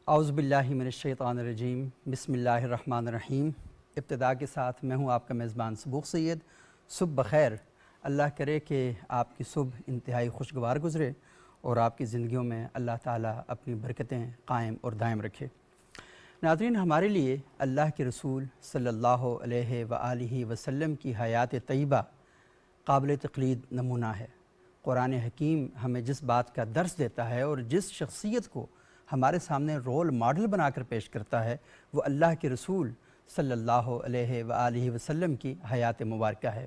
اعوذ باللہ من الشیطان الرجیم بسم اللہ الرحمن الرحیم۔ ابتدا کے ساتھ میں ہوں آپ کا میزبان صبوح سید۔ صبح بخیر، اللہ کرے کہ آپ کی صبح انتہائی خوشگوار گزرے اور آپ کی زندگیوں میں اللہ تعالیٰ اپنی برکتیں قائم اور دائم رکھے۔ ناظرین، ہمارے لیے اللہ کے رسول صلی اللہ علیہ وآلہ وسلم کی حیات طیبہ قابل تقلید نمونہ ہے۔ قرآن حکیم ہمیں جس بات کا درس دیتا ہے اور جس شخصیت کو ہمارے سامنے رول ماڈل بنا کر پیش کرتا ہے، وہ اللہ کے رسول صلی اللہ علیہ وآلہ وسلم کی حیات مبارکہ ہے۔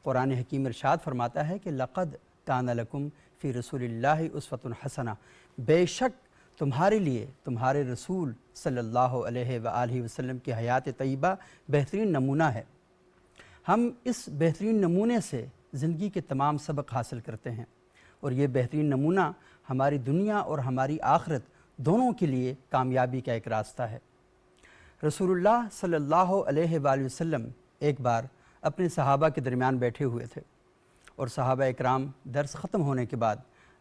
قرآن حکیم ارشاد فرماتا ہے کہ لقد کان لکم فی رسول اللہ اسوۃ حسنہ، بے شک تمہارے لیے تمہارے رسول صلی اللہ علیہ وآلہ وسلم کی حیات طیبہ بہترین نمونہ ہے۔ ہم اس بہترین نمونے سے زندگی کے تمام سبق حاصل کرتے ہیں، اور یہ بہترین نمونہ ہماری دنیا اور ہماری آخرت دونوں کے لیے کامیابی کا ایک راستہ ہے۔ رسول اللہ صلی اللہ علیہ وآلہ وسلم ایک بار اپنے صحابہ کے درمیان بیٹھے ہوئے تھے، اور صحابہ اکرام درس ختم ہونے کے بعد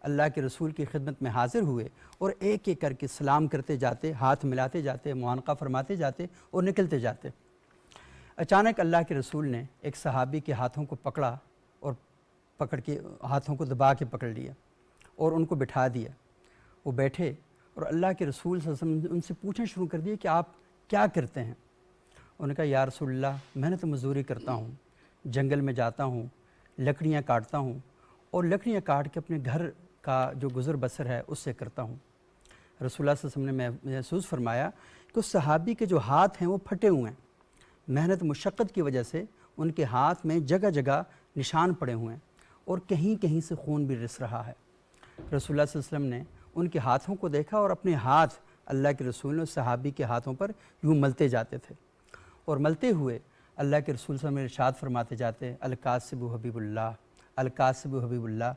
اللہ کے رسول کی خدمت میں حاضر ہوئے اور ایک ایک کر کے سلام کرتے جاتے، ہاتھ ملاتے جاتے، معانقہ فرماتے جاتے اور نکلتے جاتے۔ اچانک اللہ کے رسول نے ایک صحابی کے ہاتھوں کو پکڑا اور پکڑ کے ہاتھوں کو دبا کے پکڑ لیا اور ان کو بٹھا دیا۔ وہ بیٹھے اور اللہ کے رسول صلی اللہ علیہ وسلم نے ان سے پوچھنا شروع کر دیا کہ آپ کیا کرتے ہیں؟ انہوں نے کہا یا رسول اللہ، میں نے تو مزدوری کرتا ہوں، جنگل میں جاتا ہوں، لکڑیاں کاٹتا ہوں اور لکڑیاں کاٹ کے اپنے گھر کا جو گزر بسر ہے اس سے کرتا ہوں۔ رسول اللہ صلی اللہ علیہ وسلم نے محسوس فرمایا کہ اس صحابی کے جو ہاتھ ہیں وہ پھٹے ہوئے ہیں، محنت مشقت کی وجہ سے ان کے ہاتھ میں جگہ جگہ نشان پڑے ہوئے ہیں اور کہیں کہیں سے خون بھی رس رہا ہے۔ رسول اللہ صلی اللہ علیہ وسلم نے ان کے ہاتھوں کو دیکھا اور اپنے ہاتھ اللہ کے رسول نے صحابی کے ہاتھوں پر یوں ملتے جاتے تھے، اور ملتے ہوئے اللہ کے رسول صلی اللہ علیہ وسلم ارشاد فرماتے جاتے، الکاسب حبیب اللہ، الکاسب حبیب اللہ،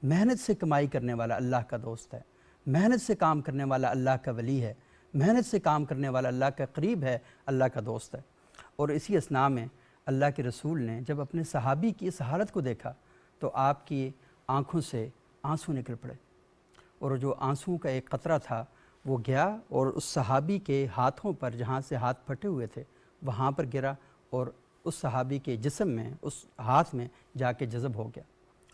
محنت سے کمائی کرنے والا اللہ کا دوست ہے، محنت سے کام کرنے والا اللہ کا ولی ہے، محنت سے کام کرنے والا اللہ کا قریب ہے، اللہ کا دوست ہے۔ اور اسی اثناء میں اللہ کے رسول نے جب اپنے صحابی کی اس حالت کو دیکھا تو آپ کی آنکھوں سے آنسو نکل پڑے، اور جو آنسو کا ایک قطرہ تھا وہ گیا اور اس صحابی کے ہاتھوں پر جہاں سے ہاتھ پھٹے ہوئے تھے وہاں پر گرا، اور اس صحابی کے جسم میں، اس ہاتھ میں جا کے جذب ہو گیا۔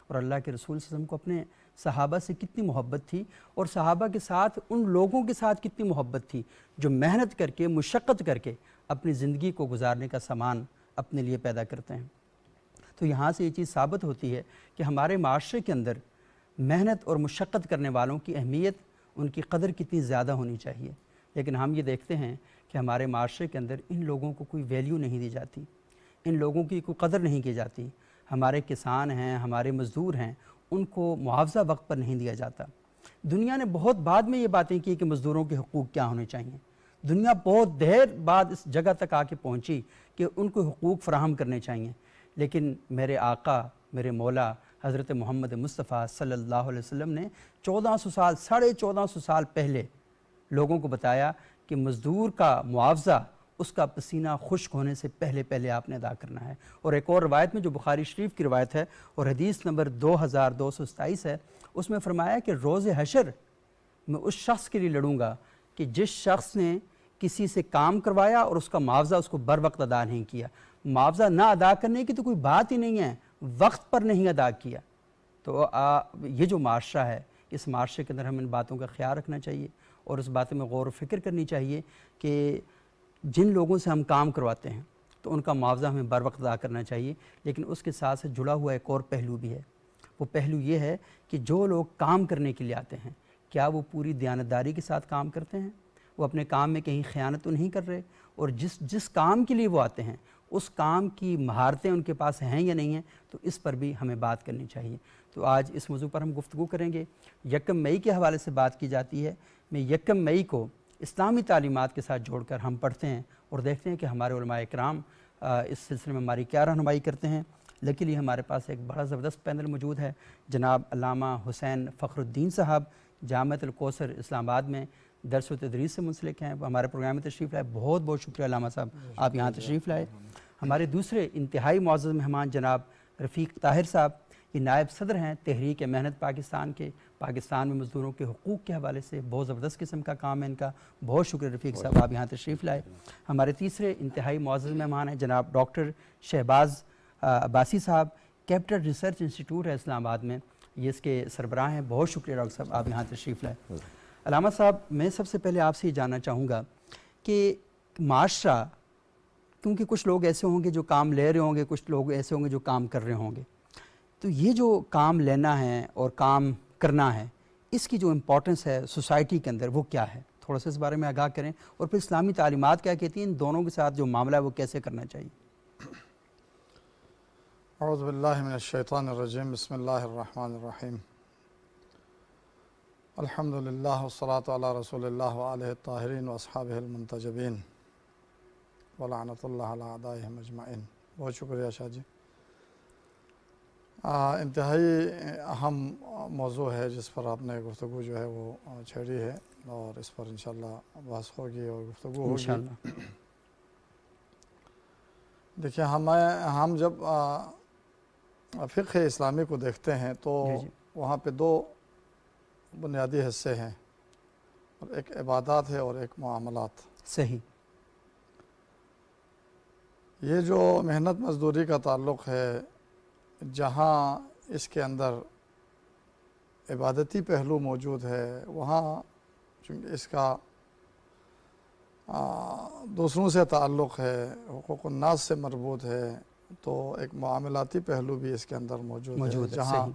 اور اللہ کے رسول صلی اللہ علیہ وسلم کو اپنے صحابہ سے کتنی محبت تھی، اور صحابہ کے ساتھ ان لوگوں کے ساتھ کتنی محبت تھی جو محنت کر کے، مشقت کر کے اپنی زندگی کو گزارنے کا سامان اپنے لیے پیدا کرتے ہیں۔ تو یہاں سے یہ چیز ثابت ہوتی ہے کہ ہمارے معاشرے کے اندر محنت اور مشقت کرنے والوں کی اہمیت، ان کی قدر کتنی زیادہ ہونی چاہیے، لیکن ہم یہ دیکھتے ہیں کہ ہمارے معاشرے کے اندر ان لوگوں کو کوئی ویلیو نہیں دی جاتی، ان لوگوں کی کوئی قدر نہیں کی جاتی۔ ہمارے کسان ہیں، ہمارے مزدور ہیں، ان کو معاوضہ وقت پر نہیں دیا جاتا۔ دنیا نے بہت بعد میں یہ باتیں کی کہ مزدوروں کے حقوق کیا ہونے چاہیے، دنیا بہت دیر بعد اس جگہ تک آ کے پہنچی کہ ان کو حقوق فراہم کرنے چاہیے، لیکن میرے آقا، میرے مولا حضرت محمد مصطفیٰ صلی اللہ علیہ وسلم نے 1400 سال، 1450 سال پہلے لوگوں کو بتایا کہ مزدور کا معاوضہ اس کا پسینہ خشک ہونے سے پہلے پہلے آپ نے ادا کرنا ہے۔ اور ایک اور روایت میں جو بخاری شریف کی روایت ہے اور حدیث نمبر 2227 ہے، اس میں فرمایا کہ روز حشر میں اس شخص کے لیے لڑوں گا کہ جس شخص نے کسی سے کام کروایا اور اس کا معاوضہ اس کو بر وقت ادا نہیں کیا۔ معاوضہ نہ ادا کرنے کی تو کوئی بات ہی نہیں ہے، وقت پر نہیں ادا کیا۔ تو یہ جو معاشرہ ہے، اس معاشرے کے اندر ہمیں ان باتوں کا خیال رکھنا چاہیے اور اس باتوں میں غور و فکر کرنی چاہیے کہ جن لوگوں سے ہم کام کرواتے ہیں تو ان کا معاوضہ ہمیں بر وقت ادا کرنا چاہیے، لیکن اس کے ساتھ جڑا ہوا ایک اور پہلو بھی ہے۔ وہ پہلو یہ ہے کہ جو لوگ کام کرنے کے لیے آتے ہیں، کیا وہ پوری دیانتداری کے ساتھ کام کرتے ہیں؟ وہ اپنے کام میں کہیں خیانت تو نہیں کر رہے؟ اور جس کام کے لیے وہ آتے ہیں اس کام کی مہارتیں ان کے پاس ہیں یا نہیں ہیں؟ تو اس پر بھی ہمیں بات کرنی چاہیے۔ تو آج اس موضوع پر ہم گفتگو کریں گے۔ یکم مئی کے حوالے سے بات کی جاتی ہے۔ میں یکم مئی کو اسلامی تعلیمات کے ساتھ جوڑ کر ہم پڑھتے ہیں اور دیکھتے ہیں کہ ہمارے علماء اکرام اس سلسلے میں ہماری کیا رہنمائی کرتے ہیں۔ لیکن ہمارے پاس ایک بڑا زبردست پینل موجود ہے، جناب علامہ حسین فخر الدین صاحب جامعۃ الکوثر اسلام آباد میں درس و تدریس سے منسلک ہیں، وہ ہمارے پروگرام میں تشریف لائے۔ بہت بہت شکریہ علامہ صاحب، آپ یہاں تشریف لائے۔ ہمارے دوسرے انتہائی معزز مہمان جناب رفیق طاہر صاحب، یہ نائب صدر ہیں تحریک محنت پاکستان کے، پاکستان میں مزدوروں کے حقوق کے حوالے سے بہت زبردست قسم کا کام ہے ان کا. بہت شکریہ رفیق صاحب آپ یہاں تشریف لائے. ہمارے تیسرے انتہائی معزز مہمان ہیں جناب ڈاکٹر شہباز عباسی صاحب. کیپٹل ریسرچ انسٹیٹیوٹ ہے اسلام آباد میں, یہ اس کے سربراہ ہیں. بہت شکریہ ڈاکٹر صاحب آپ یہاں تشریف لائے. علامہ صاحب میں سب سے پہلے آپ سے یہ جاننا چاہوں گا کہ معاشرہ, کیونکہ کچھ لوگ ایسے ہوں گے جو کام لے رہے ہوں گے, کچھ لوگ ایسے ہوں گے جو کام کر رہے ہوں گے, تو یہ جو کام لینا ہے اور کام کرنا ہے اس کی جو امپورٹنس ہے سوسائٹی کے اندر وہ کیا ہے, تھوڑا سا اس بارے میں آگاہ کریں. اور پھر اسلامی تعلیمات کیا کہتی ہیں ان دونوں کے ساتھ جو معاملہ ہے وہ کیسے کرنا چاہیے. اعوذ باللہ من الشیطان الرجیم. بسم اللہ الرحمن الرحیم. الحمدللہ والصلاة علی رسول اللہ وآلہ الطاہرین واصحابہ المنتجبین ولعنۃ اللہ علی اعدائہم اجمعین. بہت شکریہ شاہ جی. انتہائی اہم موضوع ہے جس پر آپ نے گفتگو جو ہے وہ چھیڑی ہے, اور اس پر انشاءاللہ بحث ہوگی اور گفتگو ہوگی انشاءاللہ. دیکھیں ہم جب فقہ اسلامی کو دیکھتے ہیں تو جی وہاں پہ دو بنیادی حصے ہیں, اور ایک عبادات ہے اور ایک معاملات. صحیح. یہ جو محنت مزدوری کا تعلق ہے, جہاں اس کے اندر عبادتی پہلو موجود ہے, وہاں چونکہ اس کا دوسروں سے تعلق ہے, حقوق الناس سے مربوط ہے, تو ایک معاملاتی پہلو بھی اس کے اندر موجود ہے. جہاں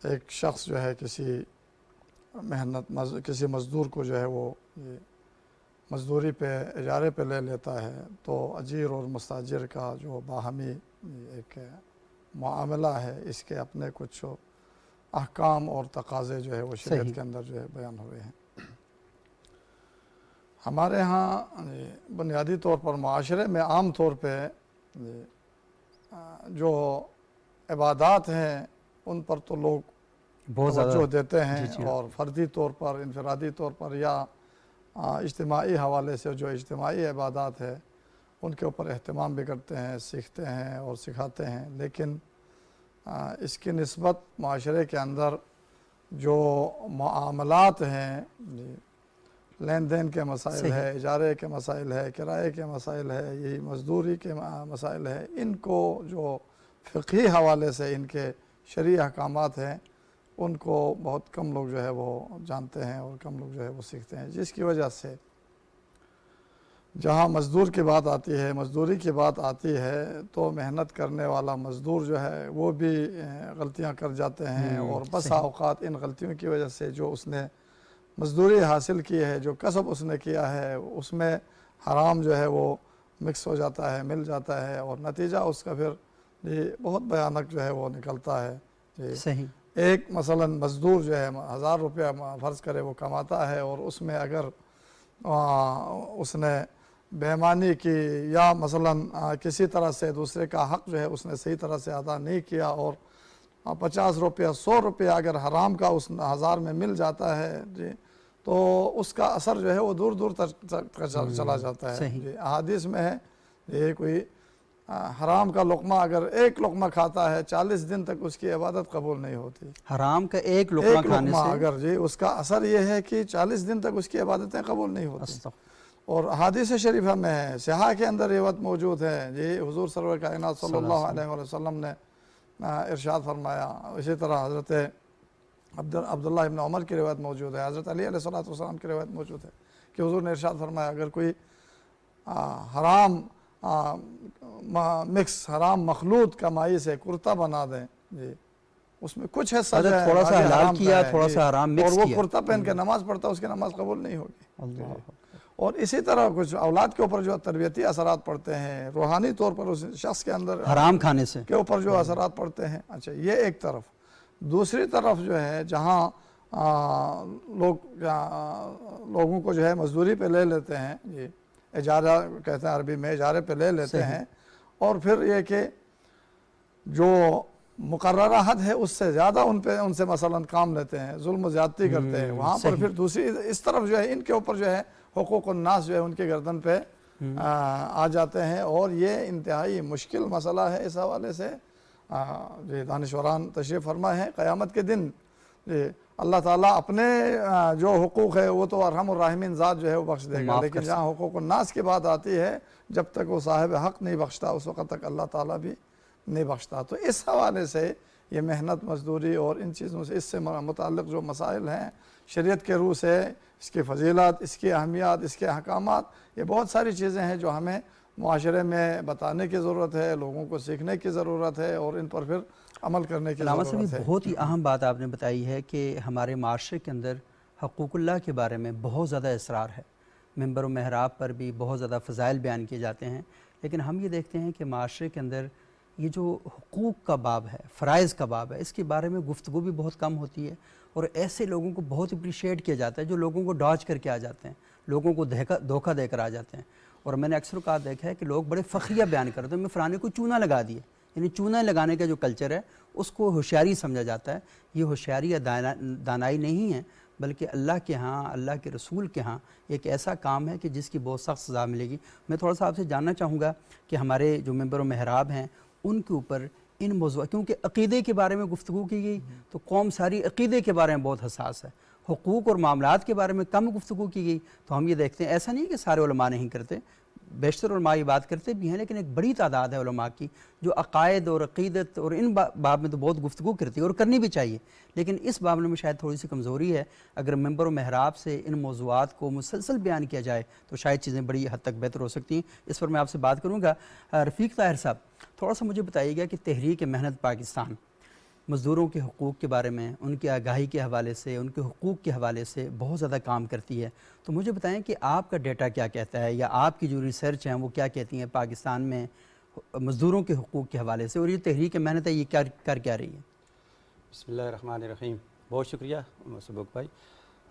ایک شخص جو ہے کسی مزدور کو جو ہے وہ مزدوری پہ اجارے پہ لے لیتا ہے, تو اجیر اور مستاجر کا جو باہمی ایک معاملہ ہے اس کے اپنے کچھ احکام اور تقاضے جو ہے وہ شریعت کے اندر جو ہے بیان ہوئے ہیں. ہمارے ہاں بنیادی طور پر معاشرے میں عام طور پہ جو عبادات ہیں ان پر تو لوگ توجہ دیتے ہیں, اور فردی طور پر, انفرادی طور پر یا اجتماعی حوالے سے جو اجتماعی عبادات ہے ان کے اوپر اہتمام بھی کرتے ہیں, سیکھتے ہیں اور سکھاتے ہیں. لیکن اس کی نسبت معاشرے کے اندر جو معاملات ہیں, لین دین کے مسائل ہے, اجارے کے مسائل ہے, کرائے کے مسائل ہے, یہی مزدوری کے مسائل ہے, ان کو جو فقہی حوالے سے ان کے شرعی احکامات ہیں ان کو بہت کم لوگ جو ہے وہ جانتے ہیں اور کم لوگ جو ہے وہ سیکھتے ہیں. جس کی وجہ سے جہاں مزدور کی بات آتی ہے, مزدوری کی بات آتی ہے, تو محنت کرنے والا مزدور جو ہے وہ بھی غلطیاں کر جاتے ہیں, اور بسا اوقات ان غلطیوں کی وجہ سے جو اس نے مزدوری حاصل کی ہے, جو کسب اس نے کیا ہے, اس میں حرام جو ہے وہ مکس ہو جاتا ہے, مل جاتا ہے, اور نتیجہ اس کا پھر بہت بھیانک جو ہے وہ نکلتا ہے. صحیح. ایک مثلا مزدور جو ہے 1000 روپیہ فرض کرے وہ کماتا ہے, اور اس میں اگر اس نے بے ایمانی کی یا مثلا کسی طرح سے دوسرے کا حق جو ہے اس نے صحیح طرح سے ادا نہیں کیا, اور 50 روپیہ 100 روپیہ اگر حرام کا اس 1000 میں مل جاتا ہے جی, تو اس کا اثر جو ہے وہ دور دور تک چلا جاتا ہے. جی احادیث میں ہے یہ کوئی حرام کا لقمہ اگر ایک لقمہ کھاتا ہے 40 دن تک اس کی عبادت قبول نہیں ہوتی. حرام کا ایک لقمہ کھانے سے اگر جی اس کا اثر یہ ہے کہ 40 دن تک اس کی عبادتیں قبول نہیں ہوتی. اور حدیث شریفہ میں ہے, صحاح کے اندر یہ بات موجود ہے جی, حضور سرور کائنات صلی اللہ علیہ وسلم نے ارشاد فرمایا. اسی طرح حضرت عبداللہ ابن عمر کی روایت موجود ہے, حضرت علی علیہ السلام کی روایت موجود ہے کہ حضور نے ارشاد فرمایا اگر کوئی حرام مکس حرام مخلوط کمائی سے کرتا بنا دیں جی, اس میں کچھ حصہ جو ہے تھوڑا سا حلال کیا, تھوڑا سا حرام مکس اور وہ کیا, کرتا پہن کے نماز پڑھتا, اس کی نماز قبول نہیں ہوگی. اور اسی طرح کچھ اولاد کے اوپر جو تربیتی اثرات پڑتے ہیں, روحانی طور پر اس شخص کے اندر حرام کھانے سے کے اوپر جو اثرات پڑتے ہیں. اچھا یہ ایک طرف. دوسری طرف جو ہے جہاں لوگوں کو جو ہے مزدوری پہ لے لیتے ہیں جی, اجارہ کہتے ہیں عربی میں, اجارے پہ لے لیتے ہیں, اور پھر یہ کہ جو مقررہ حد ہے اس سے زیادہ ان سے مثلا کام لیتے ہیں, ظلم و زیادتی کرتے ہیں, وہاں پر پھر دوسری اس طرف جو ہے ان کے اوپر جو ہے حقوق الناس جو ہے ان کے گردن پہ آ جاتے ہیں. اور یہ انتہائی مشکل مسئلہ ہے. اس حوالے سے دانشوران تشریف فرما ہے قیامت کے دن اللہ تعالیٰ اپنے جو حقوق ہے وہ تو ارحم الراحمین ذات جو ہے وہ بخش دے گا، لیکن جہاں حقوق الناس کی بات آتی ہے جب تک وہ صاحب حق نہیں بخشتا اس وقت تک اللہ تعالیٰ بھی نہیں بخشتا۔ تو اس حوالے سے یہ محنت مزدوری اور ان چیزوں سے اس سے متعلق جو مسائل ہیں شریعت کے روح سے، اس کی فضیلت، اس کی اہمیت، اس کے احکامات، یہ بہت ساری چیزیں ہیں جو ہمیں معاشرے میں بتانے کی ضرورت ہے، لوگوں کو سیکھنے کی ضرورت ہے اور ان پر پھر عمل کرنے کی ضرورت ہے۔ بہت ہی اہم بات آپ نے بتائی ہے کہ ہمارے معاشرے کے اندر حقوق اللہ کے بارے میں بہت زیادہ اصرار ہے، منبر و محراب پر بھی بہت زیادہ فضائل بیان کیے جاتے ہیں، لیکن ہم یہ دیکھتے ہیں کہ معاشرے کے اندر یہ جو حقوق کا باب ہے، فرائض کا باب ہے، اس کے بارے میں گفتگو بھی بہت کم ہوتی ہے، اور ایسے لوگوں کو بہت اپریشیٹ کیا جاتا ہے جو لوگوں کو ڈاج کر کے آ جاتے ہیں، لوگوں کو دھوکہ دے کر آ جاتے ہیں۔ اور میں نے اکثر اوقات دیکھا ہے کہ لوگ بڑے فخریہ بیان کرتے ہیں، میں فلانے کو چونا لگا دیا، یعنی چونا لگانے کا جو کلچر ہے اس کو ہوشیاری سمجھا جاتا ہے۔ یہ ہوشیاری یا دانائی نہیں ہے، بلکہ اللہ کے ہاں، اللہ کے رسول کے ہاں ایک ایسا کام ہے کہ جس کی بہت سخت سزا ملے گی۔ میں تھوڑا سا آپ سے جاننا چاہوں گا کہ ہمارے جو منبر و محراب ہیں ان کے اوپر ان موضوع، کیونکہ عقیدے کے بارے میں گفتگو کی گئی تو قوم ساری عقیدے کے بارے میں بہت حساس ہے، حقوق اور معاملات کے بارے میں کم گفتگو کی گئی، تو ہم یہ دیکھتے ہیں ایسا نہیں کہ سارے علماء نہیں کرتے، بیشتر علماء یہ بات کرتے بھی ہیں، لیکن ایک بڑی تعداد ہے علماء کی جو عقائد اور عقیدت اور ان باب میں تو بہت گفتگو کرتی ہے اور کرنی بھی چاہیے، لیکن اس معاملے میں شاید تھوڑی سی کمزوری ہے۔ اگر منبر و محراب سے ان موضوعات کو مسلسل بیان کیا جائے تو شاید چیزیں بڑی حد تک بہتر ہو سکتی ہیں۔ اس پر میں آپ سے بات کروں گا۔ رفیق طاہر صاحب، تھوڑا سا مجھے بتائیے گا کہ تحریک محنت پاکستان مزدوروں کے حقوق کے بارے میں، ان کی آگاہی کے حوالے سے، ان کے حقوق کے حوالے سے بہت زیادہ کام کرتی ہے، تو مجھے بتائیں کہ آپ کا ڈیٹا کیا کہتا ہے یا آپ کی جو ریسرچ ہیں وہ کیا کہتی ہیں پاکستان میں مزدوروں کے حقوق کے حوالے سے، اور یہ تحریک محنت ہے یہ کر کیا رہی ہے؟ بسم اللہ الرحمن الرحیم۔ بہت شکریہ سبق بھائی،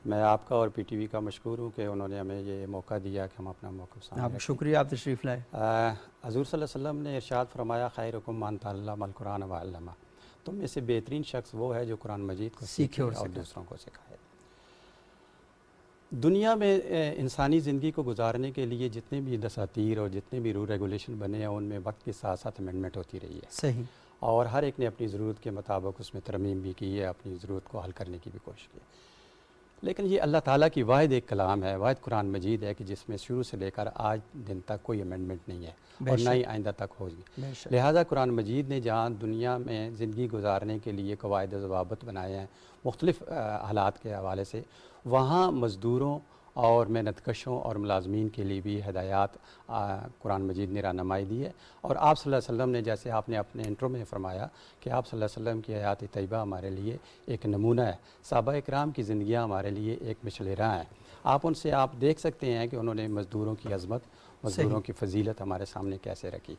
میں آپ کا اور پی ٹی وی کا مشکور ہوں کہ انہوں نے ہمیں یہ موقع دیا کہ ہم اپنا موقف سامنے رکھیں۔ شکریہ، آپ تشریف لائے۔ حضور صلی اللہ علیہ وسلم نے ارشاد فرمایا خیرکم من تعلم القرآن وعلمہ، تم میں سے بہترین شخص وہ ہے جو قرآن مجید کو سیکھے اور دوسروں کو سکھائے۔ دنیا میں انسانی زندگی کو گزارنے کے لیے جتنے بھی دساتیر اور جتنے بھی رول ریگولیشن بنے ہیں ان میں وقت کے ساتھ ساتھ امینڈمنٹ ہوتی رہی ہے، صحیح، اور ہر ایک نے اپنی ضرورت کے مطابق اس میں ترمیم بھی کی ہے، اپنی ضرورت کو حل کرنے کی بھی کوشش کی ہے۔ لیکن یہ اللہ تعالیٰ کی واحد ایک کلام ہے، واحد قرآن مجید ہے کہ جس میں شروع سے لے کر آج دن تک کوئی امینڈمنٹ نہیں ہے اور نہ ہی آئندہ تک ہوگی۔ لہٰذا قرآن مجید نے جہاں دنیا میں زندگی گزارنے کے لیے قواعد و ضوابط بنائے ہیں مختلف حالات کے حوالے سے، وہاں مزدوروں اور محنت کشوں اور ملازمین کے لیے بھی ہدایات قرآن مجید نے رہنمائی دی ہے۔ اور آپ صلی اللہ علیہ وسلم نے، جیسے آپ نے اپنے انٹرو میں فرمایا کہ آپ صلی اللہ علیہ وسلم کی حیات طیبہ ہمارے لیے ایک نمونہ ہے، صحابہ اکرام کی زندگیاں ہمارے لیے ایک مشعل راہ ہیں۔ آپ ان سے آپ دیکھ سکتے ہیں کہ انہوں نے مزدوروں کی عظمت، مزدوروں کی فضیلت ہمارے سامنے کیسے رکھی۔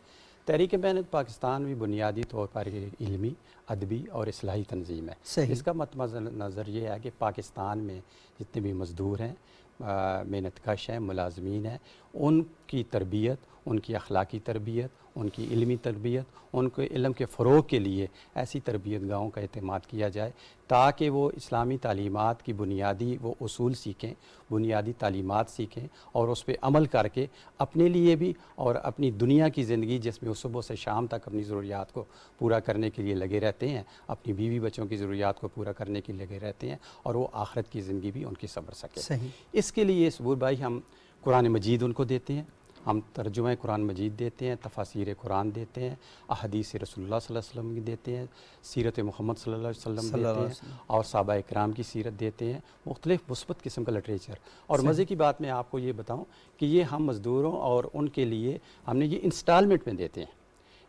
تحریک محنت پاکستان بھی بنیادی طور پر علمی، ادبی اور اصلاحی تنظیم ہے۔ اس کا مطمئن نظر یہ ہے کہ پاکستان میں جتنے بھی مزدور ہیں، محنت کش ہیں، ملازمین ہیں، ان کی تربیت، ان کی اخلاقی تربیت، ان کی علمی تربیت، ان کو علم کے فروغ کے لیے ایسی تربیت گاہوں کا اہتمام کیا جائے تاکہ وہ اسلامی تعلیمات کی بنیادی وہ اصول سیکھیں، بنیادی تعلیمات سیکھیں اور اس پہ عمل کر کے اپنے لیے بھی اور اپنی دنیا کی زندگی جس میں وہ صبح سے شام تک اپنی ضروریات کو پورا کرنے کے لیے لگے رہتے ہیں، اپنی بیوی بچوں کی ضروریات کو پورا کرنے کے لیے لگے رہتے ہیں، اور وہ آخرت کی زندگی بھی ان کی سنور سکے۔ اس کے لیے صبور بھائی ہم قرآن مجید ان کو دیتے ہیں، ہم ترجمہ قرآن مجید دیتے ہیں، تفاسیر قرآن دیتے ہیں، احادیث رسول اللہ صلی اللہ علیہ وسلم کی دیتے ہیں، سیرت محمد صلی اللہ علیہ وسلم دیتے ہیں، اور صحابہ اکرام کی سیرت دیتے ہیں، مختلف مثبت قسم کا لٹریچر۔ اور مزے کی بات میں آپ کو یہ بتاؤں کہ یہ ہم مزدوروں اور ان کے لیے ہم نے یہ انسٹالمنٹ میں دیتے ہیں۔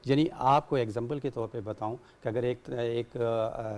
یعنی آپ کو ایگزامپل کے طور پہ بتاؤں کہ اگر ایک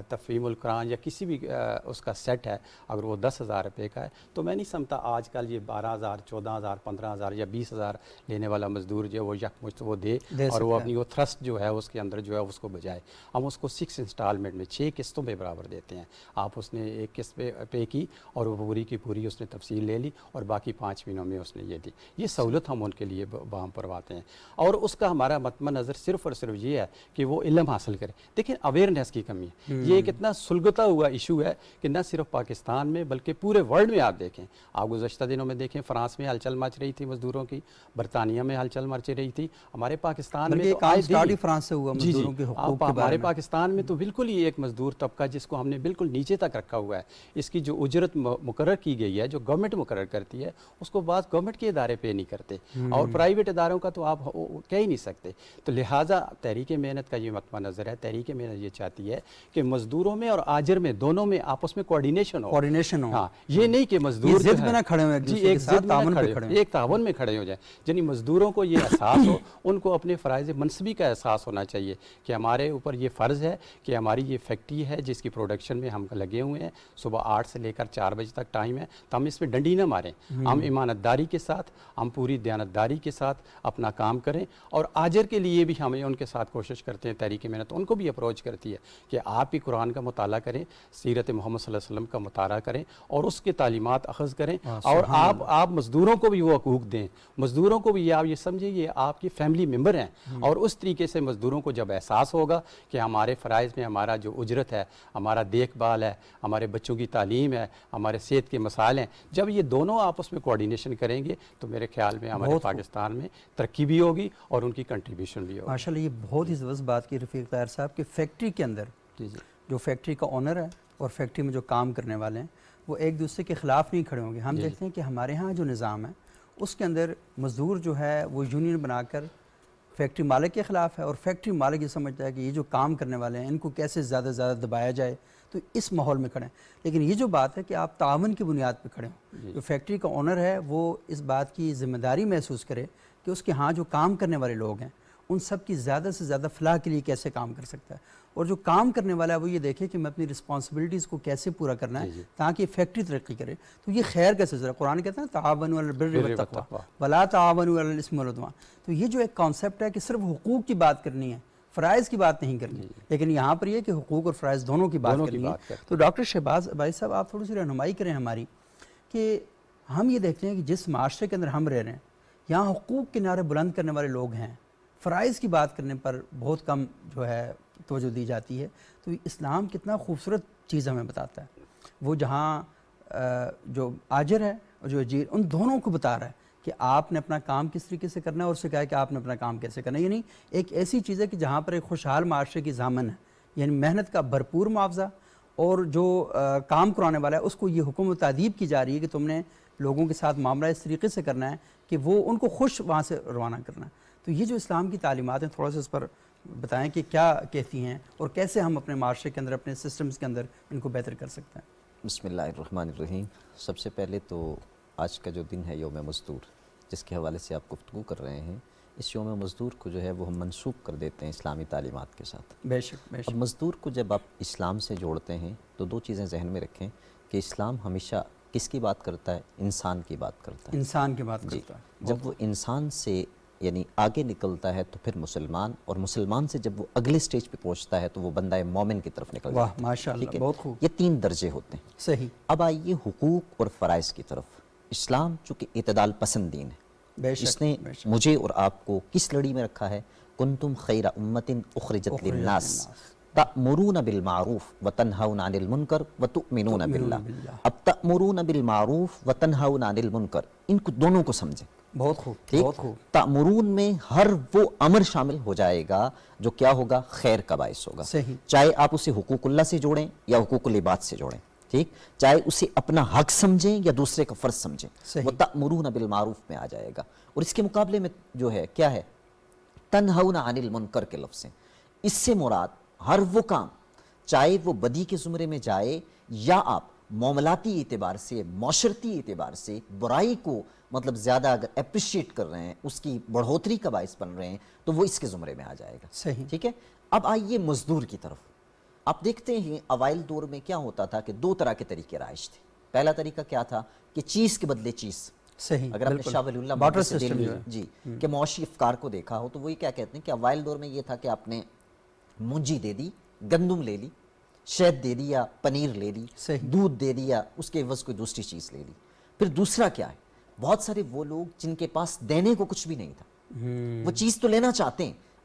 تفہیم القرآن یا کسی بھی اس کا سیٹ ہے، اگر وہ 10,000 روپے کا ہے تو میں نہیں سمجھتا آج کل یہ 12,000، 14,000، 15,000 یا 20,000 لینے والا مزدور جو ہے وہ یکمشت وہ دے اور وہ اپنی وہ تھرسٹ جو ہے اس کے اندر جو ہے اس کو بجائے۔ ہم اس کو 6 انسٹالمنٹ میں 6 قسطوں پہ برابر دیتے ہیں۔ آپ اس نے ایک قسط پے کی اور وہ پوری کی پوری اس نے تفصیل لے لی اور باقی 5 مہینوں میں اس نے یہ دی۔ یہ سہولت ہم ان کے لیے وہاں پرواتے ہیں، اور اس کا ہمارا مطمئن نظر صرف صرف اور صرف یہ ہے کہ وہ علم حاصل کرے. دیکھیں اویئرنیس کی کمی ہے. یہ ایک اتنا سلگتا ہوا ایشو ہے کہ نہ صرف پاکستان میں بلکہ پورے ورلڈ میں آپ دیکھیں. آپ گزشتہ دنوں میں دیکھیں فرانس میں ہلچل مچ رہی تھی مزدوروں کی, برطانیہ میں ہلچل مچ رہی تھی, ہمارے پاکستان میں تو فرانس سے ہوا مزدوروں کے حقوق کے بارے ہمارے میں. پاکستان میں تو بالکل ہی ایک مزدور طبقہ جس کو ہم نے بالکل نیچے تک رکھا ہوا ہے. اس کی جو اجرت مقرر کی گئی ہے, جو گورنمنٹ مقرر کرتی ہے, اس کو بعض گورنمنٹ کے ادارے پے نہیں کرتے, اور پرائیویٹ اداروں کا تو آپ کہہ ہی نہیں سکتے. تو لہٰذا تحریک محنت کا یہ مطمع نظر ہے. تحریک محنت یہ چاہتی ہے کہ مزدوروں میں اور آجر میں دونوں میں آپس میں کوارڈینیشن ہو. ہاں, یہ نہیں کہ مزدور ضد میں نہ کھڑے ہوئے, ایک ضد میں ایک تعاون میں کھڑے ہو جائیں. یعنی مزدوروں کو یہ احساس ہو, ان کو اپنے فرائض منصبی کا احساس ہونا چاہیے کہ ہمارے اوپر یہ فرض ہے کہ ہماری یہ فیکٹری ہے جس کی پروڈکشن میں ہم لگے ہوئے ہیں, صبح 8 سے لے کر 4 بجے تک ٹائم ہے, تو ہم اس میں ڈنڈی نہ ماریں. ہم امانتداری کے ساتھ, ہم پوری دیانتداری کے ساتھ اپنا کام کریں. اور آجر کے لیے بھی ہمیں ان کے ساتھ کوشش کرتے ہیں, تحریک محنت ان کو بھی اپروچ کرتی ہے کہ آپ بھی قرآن کا مطالعہ کریں, سیرت محمد صلی اللہ علیہ وسلم کا مطالعہ کریں اور اس کے تعلیمات اخذ کریں, اور آپ مزدوروں کو بھی وہ حقوق دیں. مزدوروں کو بھی آپ یہ سمجھیں یہ آپ کی فیملی ممبر ہیں, اور اس طریقے سے مزدوروں کو جب احساس ہوگا کہ ہمارے فرائض میں ہمارا جو اجرت ہے, ہمارا دیکھ بھال ہے, ہمارے بچوں کی تعلیم ہے, ہمارے صحت کے مسائل ہیں, جب یہ دونوں آپس میں کوارڈینیشن کریں گے تو میرے خیال میں ہمارے پاکستان میں ترقی بھی ہوگی اور ان کی کنٹریبیوشن بھی ہوگی. ماشاءاللہ یہ بہت ہی زبردست بات کی رفیق طاہر صاحب کہ فیکٹری کے اندر جو فیکٹری کا اونر ہے اور فیکٹری میں جو کام کرنے والے ہیں وہ ایک دوسرے کے خلاف نہیں کھڑے ہوں گے. ہم دیکھتے ہیں کہ ہمارے ہاں جو نظام ہے اس کے اندر مزدور جو ہے وہ یونین بنا کر فیکٹری مالک کے خلاف ہے, اور فیکٹری مالک یہ سمجھتا ہے کہ یہ جو کام کرنے والے ہیں ان کو کیسے زیادہ سے زیادہ دبایا جائے, تو اس ماحول میں کھڑے ہیں. لیکن یہ جو بات ہے کہ آپ تعاون کی بنیاد پہ کھڑے ہوں, جو فیکٹری کا اونر ہے وہ اس بات کی ذمہ داری محسوس کرے کہ اس کے ہاں جو کام کرنے والے لوگ ہیں ان سب کی زیادہ سے زیادہ فلاح کے لیے کیسے کام کر سکتا ہے, اور جو کام کرنے والا ہے وہ یہ دیکھے کہ میں اپنی رسپانسبلٹیز کو کیسے پورا کرنا ہے تاکہ فیکٹری ترقی کرے. تو یہ خیر کا سلسلہ, قرآن کہتا ہے تعاونوا علی البر والتقوی ولا تعاونوا علی الاثم والعدوان. تو یہ جو ایک کانسیپٹ ہے کہ صرف حقوق کی بات کرنی ہے, فرائض کی بات نہیں کرنی, لیکن یہاں پر یہ کہ حقوق اور فرائض دونوں کی بات کرنی ہے. تو ڈاکٹر شہباز بھائی صاحب آپ تھوڑی سی رہنمائی کریں ہماری کہ ہم یہ دیکھتے ہیں کہ جس معاشرے کے اندر ہم رہ رہے ہیں یہاں حقوق کے نعرے بلند کرنے والے لوگ ہیں, فرائض کی بات کرنے پر بہت کم جو ہے توجہ دی جاتی ہے. تو اسلام کتنا خوبصورت چیز ہمیں بتاتا ہے, وہ جہاں جو آجر ہے اور جو اجیر ان دونوں کو بتا رہا ہے کہ آپ نے اپنا کام کس طریقے سے کرنا ہے, اور اس سے کہا ہے کہ آپ نے اپنا کام کیسے کرنا ہے. یعنی ایک ایسی چیز ہے کہ جہاں پر ایک خوشحال معاشرے کی ضامن ہے, یعنی محنت کا بھرپور معاوضہ, اور جو کام کرانے والا ہے اس کو یہ حکم و تادیب کی جا رہی ہے کہ تم نے لوگوں کے ساتھ معاملہ اس طریقے سے کرنا ہے کہ وہ ان کو خوش وہاں سے روانہ کرنا ہے. تو یہ جو اسلام کی تعلیمات ہیں تھوڑا سا اس پر بتائیں کہ کیا کہتی ہیں اور کیسے ہم اپنے معاشرے کے اندر, اپنے سسٹمز کے اندر ان کو بہتر کر سکتے ہیں. بسم اللہ الرحمن الرحیم. سب سے پہلے تو آج کا جو دن ہے یوم مزدور, جس کے حوالے سے آپ گفتگو کر رہے ہیں, اس یوم مزدور کو جو ہے وہ ہم منسوب کر دیتے ہیں اسلامی تعلیمات کے ساتھ. بے شک بے شک. اب مزدور کو جب آپ اسلام سے جوڑتے ہیں تو دو چیزیں ذہن میں رکھیں کہ اسلام ہمیشہ کس کی بات کرتا ہے, انسان کی بات کرتا ہے. انسان کی بات کرتا ہے. جب وہ انسان سے یعنی آگے نکلتا ہے تو پھر مسلمان, اور مسلمان سے جب وہ اگلے سٹیج پہ پہنچتا ہے تو وہ بندہ مومن کی طرف نکل جاتا ہے. واہ ماشاءاللہ, بہت خوب. یہ 3 درجے ہوتے ہیں. صحیح. اب آئیے حقوق اور فرائض کی طرف. اسلام چونکہ اعتدال پسند دین ہے, اس نے مجھے اور آپ کو کس لڑی میں رکھا ہے, کنتم خیر امت اخرجت للناس تأمرون بالمعروف وتنہون عن المنکر وتؤمنون باللہ. اب تأمرون بالمعروف وتنہون عن المنکر, ان کو دونوں کو سمجھیں. بہت خوب, بہت خوب. تأمرون میں ہر وہ امر شامل ہو جائے گا جو کیا ہوگا, خیر کا باعث ہوگا. صحیح. چاہے آپ اسے حقوق اللہ سے جوڑیں یا حقوق العباد سے جوڑیں, ٹھیک, چاہے اسے اپنا حق سمجھیں یا دوسرے کا فرض سمجھیں, وہ تأمرون بالمعروف میں آ جائے گا. اور اس کے مقابلے میں جو ہے کیا ہے, تنہون عن المنکر کے لفظ ہیں. اس سے مراد ہر وہ کام, چاہے وہ بدی کے زمرے میں جائے یا آپ معاملاتی اعتبار سے, معاشرتی اعتبار سے برائی کو مطلب زیادہ اگر اپریشیٹ کر رہے ہیں, اس کی بڑھوتری کا باعث بن رہے ہیں, تو وہ اس کے زمرے میں آ جائے گا. صحیح. ٹھیک ہے. اب آئیے مزدور کی طرف. آپ دیکھتے ہیں اوائل دور میں کیا ہوتا تھا کہ 2 طرح کے طریقے رائج تھے. پہلا طریقہ کیا تھا کہ چیز کے بدلے چیز. صحیح. اگر آپ نے شاہ ولی اللہ بارٹر سسٹم جی کہ معاشی افکار کو دیکھا ہو تو وہی کیا کہتے ہیں کہ اوائل دور میں یہ تھا کہ آپ نے مونجی دے دی, گندم لے لی, شہد دے دیا, پنیر لے لی, دودھ دے دیا, اس کے عوض کوئی دوسری چیز لے لی. پھر دوسرا کیا ہے, بہت سارے وہ لوگ جن کے پاس دینے کو کچھ بھی نہیں تھا, وہ چیز تو لینا چاہتے ہیں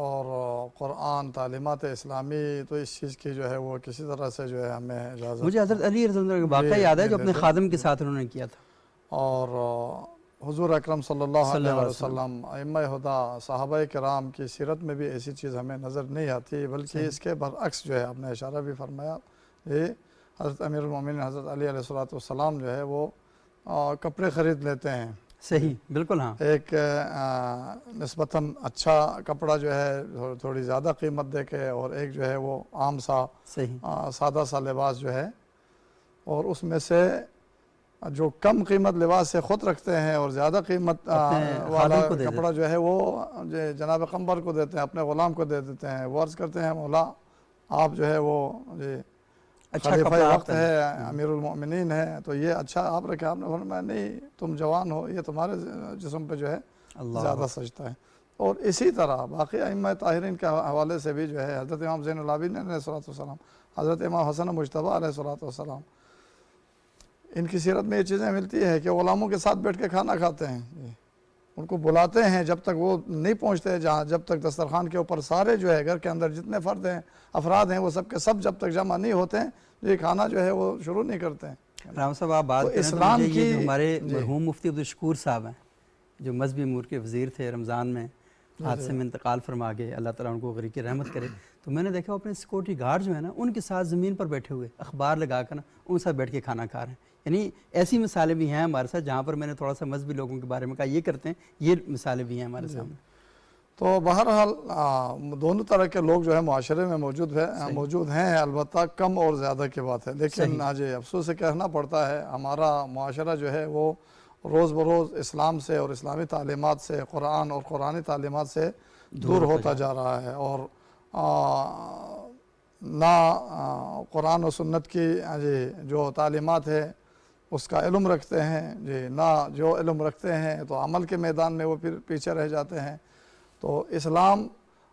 اور قرآن تعلیمات اسلامی تو اس چیز کی جو ہے وہ کسی طرح سے جو ہے ہمیں اجازت. مجھے حضرت علی رضی اللہ عنہ کا واقعہ یاد ہے جو اپنے خادم کے ساتھ انہوں نے کیا تھا. اور حضور اکرم صلی اللہ علیہ وسلم، ائمہ ہدی، صحابہ کرام کی سیرت میں بھی ایسی چیز ہمیں نظر نہیں آتی، بلکہ اس کے برعکس جو ہے آپ نے اشارہ بھی فرمایا، یہ حضرت امیر المومنین حضرت علی علیہ السلام جو ہے وہ کپڑے خرید لیتے ہیں. صحیح، بالکل. ہاں، ایک نسبتاً اچھا کپڑا جو ہے تھوڑی زیادہ قیمت دے کے، اور ایک جو ہے وہ عام سا سادہ سا لباس جو ہے، اور اس میں سے جو کم قیمت لباس سے خود رکھتے ہیں اور زیادہ قیمت والا کپڑا جو ہے وہ جناب قمبر کو دیتے ہیں، اپنے غلام کو دے دیتے ہیں. وہ عرض کرتے ہیں مولا آپ جو ہے وہ خلیفہ وقت ہے، امیر المؤمنین ہے، تو یہ اچھا آپ رکھے. آپ نے فرمایا نہیں، تم جوان ہو، یہ تمہارے جسم پہ جو ہے زیادہ سجتا ہے. اور اسی طرح باقی ائمہ طاہرین کے حوالے سے بھی جو ہے حضرت امام زین العابدین علیہ السلام، حضرت امام حسن مجتبیٰ علیہ السلام، ان کی سیرت میں یہ چیزیں ملتی ہے کہ غلاموں کے ساتھ بیٹھ کے کھانا کھاتے ہیں. ان کو بلاتے ہیں، جب تک وہ نہیں پہنچتے جب تک دسترخوان کے اوپر سارے جو ہے گھر کے اندر جتنے فرد ہیں، افراد ہیں، وہ سب کے سب جب تک جمع نہیں ہوتے ہیں، یہ کھانا جو ہے وہ شروع نہیں کرتے ہیں. رام صاحب آپ بات کریں تو مجھے یہ جو ہمارے مرحوم مفتی عبدالشکور صاحب ہیں جو مذہبی امور کے وزیر تھے، رمضان میں حادثے میں انتقال فرما گئے، اللہ تعالیٰ ان کو غریق رحمت کرے. تو میں نے دیکھا وہ اپنے سیکورٹی گارڈ جو ہے نا ان کے ساتھ زمین پر بیٹھے ہوئے اخبار لگا کر نا ان ساتھ بیٹھ کے کھانا کھا رہے ہیں. یعنی ایسی مثالیں بھی ہیں ہمارے ساتھ جہاں پر میں نے تھوڑا سا مذہبی لوگوں کے بارے میں کہا یہ کرتے ہیں، یہ مثالیں بھی ہیں ہمارے سامنے. تو بہرحال دونوں طرح کے لوگ جو ہے معاشرے میں موجود ہیں، البتہ کم اور زیادہ کی بات ہے. لیکن آج افسوس سے کہنا پڑتا ہے ہمارا معاشرہ جو ہے وہ روز بروز اسلام سے اور اسلامی تعلیمات سے، قرآن اور قرآنی تعلیمات سے دور ہوتا جا رہا ہے، اور نہ قرآن و سنت کی جو تعلیمات ہے اس کا علم رکھتے ہیں نہ جو علم رکھتے ہیں تو عمل کے میدان میں وہ پھر پیچھے رہ جاتے ہیں. تو اسلام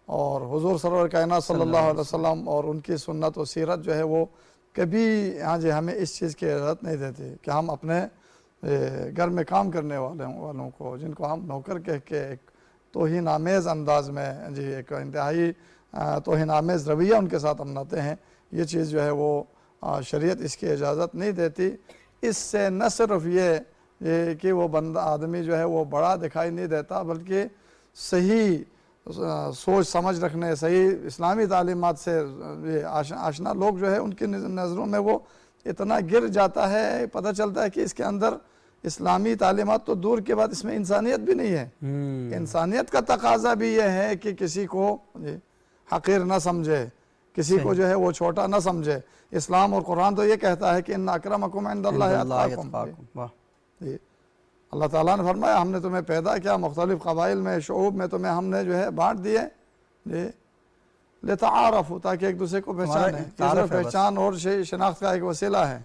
اور حضور سرور کائنات صلی اللہ علیہ وسلم اور ان کی سنت و سیرت جو ہے وہ کبھی ہمیں اس چیز کی اجازت نہیں دیتی کہ ہم اپنے گھر میں کام کرنے والوں کو، جن کو ہم نوکر کہہ کے ایک توہین آمیز انداز میں ایک انتہائی توہین آمیز رویہ ان کے ساتھ اپناتے ہیں، یہ چیز جو ہے وہ شریعت اس کی اجازت نہیں دیتی. اس سے نہ صرف یہ کہ وہ بندہ آدمی جو ہے وہ بڑا دکھائی نہیں دیتا، بلکہ صحیح سوچ سمجھ رکھنے، صحیح اسلامی تعلیمات سے آشنا لوگ جو ہے ان کی نظروں میں وہ اتنا گر جاتا ہے، پتہ چلتا ہے کہ اس کے اندر اسلامی تعلیمات تو دور کے بعد اس میں انسانیت بھی نہیں ہے. انسانیت کا تقاضا بھی یہ ہے کہ کسی کو حقیر نہ سمجھے، کسی کو جو ہے وہ چھوٹا نہ سمجھے. اسلام اور قرآن تو یہ کہتا ہے کہ ان اکرمکم عند اللہ اتقاکم. اللہ تعالیٰ نے فرمایا ہم نے تمہیں پیدا کیا، مختلف قبائل میں، شعوب میں تمہیں ہم نے جو ہے بانٹ دیے لتعارفوا، تاکہ ایک دوسرے کو پہچانیں. پہچان اور شناخت کا ایک وسیلہ ہے.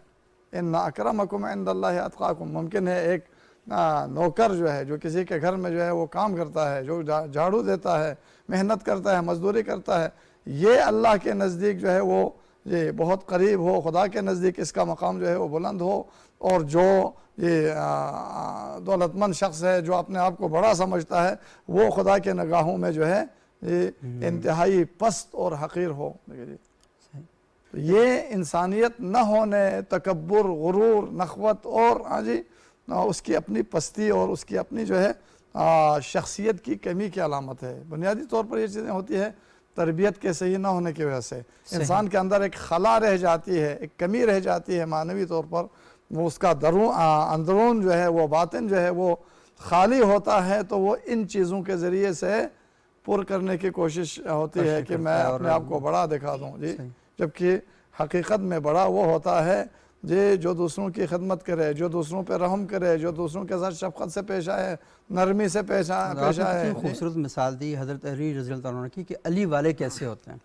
ان اکرمکم عند اللہ اتقاکم. ممکن ہے ایک نوکر جو ہے جو کسی کے گھر میں جو ہے وہ کام کرتا ہے، جو جھاڑو دیتا ہے، محنت کرتا ہے، مزدوری کرتا ہے، یہ اللہ کے نزدیک جو ہے وہ بہت قریب ہو، خدا کے نزدیک اس کا مقام جو ہے وہ بلند ہو. اور جو یہ دولت مند شخص ہے جو اپنے آپ کو بڑا سمجھتا ہے، وہ خدا کے نگاہوں میں جو ہے یہ انتہائی پست اور حقیر ہو. یہ انسانیت نہ ہونے، تکبر، غرور، نخوت اور اس کی اپنی پستی اور اس کی اپنی جو ہے شخصیت کی کمی کی علامت ہے. بنیادی طور پر یہ چیزیں ہوتی ہے تربیت کے صحیح نہ ہونے کی وجہ سے. انسان کے اندر ایک خلا رہ جاتی ہے، ایک کمی رہ جاتی ہے معنوی طور پر. وہ اس کا اندرون جو ہے وہ باطن جو ہے وہ خالی ہوتا ہے، تو وہ ان چیزوں کے ذریعے سے پر کرنے کی کوشش ہوتی ہے کہ میں اپنے آپ کو بڑا دکھا دوں. جبکہ حقیقت میں بڑا وہ ہوتا ہے جو دوسروں کی خدمت کرے، جو دوسروں پہ رحم کرے، جو دوسروں کے ساتھ شفقت سے پیش آئے، نرمی سے پیش آئے. خوبصورت مثال دی حضرت علی رضی اللہ عنہ کی کہ علی والے کیسے ہوتے ہیں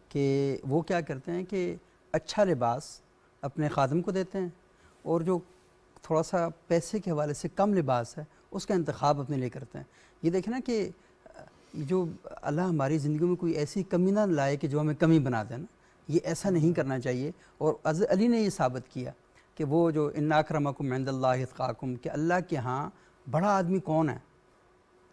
کہ وہ کیا کرتے ہیں کہ اچھا لباس اپنے خادم کو دیتے ہیں، اور جو تھوڑا سا پیسے کے حوالے سے کم لباس ہے اس کا انتخاب اپنے لیے کرتے ہیں. یہ دیکھیں نا کہ جو اللہ ہماری زندگی میں کوئی ایسی کمی نہ لائے کہ جو ہمیں کمی بنا دے نا، یہ ایسا نہیں کرنا چاہیے. اور حضرت علی نے یہ ثابت کیا کہ وہ جو ان اکرمکم عند اللہ اتقاکم، کہ اللہ کے ہاں بڑا آدمی کون ہے.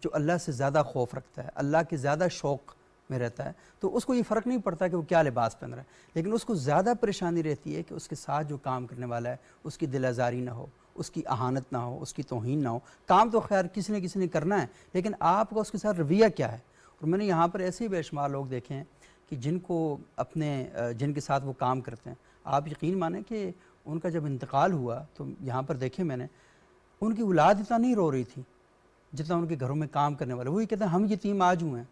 جو اللہ سے زیادہ خوف رکھتا ہے, اللہ کے زیادہ شوق میں رہتا ہے, تو اس کو یہ فرق نہیں پڑتا کہ وہ کیا لباس پہن رہا ہے, لیکن اس کو زیادہ پریشانی رہتی ہے کہ اس کے ساتھ جو کام کرنے والا ہے اس کی دل آزاری نہ ہو, اس کی اہانت نہ ہو, اس کی توہین نہ ہو. کام تو خیر کسی نے کرنا ہے, لیکن آپ کا اس کے ساتھ رویہ کیا ہے. اور میں نے یہاں پر ایسے ہی بے شمار لوگ دیکھے ہیں کہ جن کے ساتھ وہ کام کرتے ہیں, آپ یقین مانیں کہ ان کا جب انتقال ہوا تو یہاں پر دیکھے میں نے, ان کی اولاد اتنا نہیں رو رہی تھی جتنا ان کے گھروں میں کام کرنے والے. وہی کہتے ہیں ہم یتیم آج ہوئے ہیں,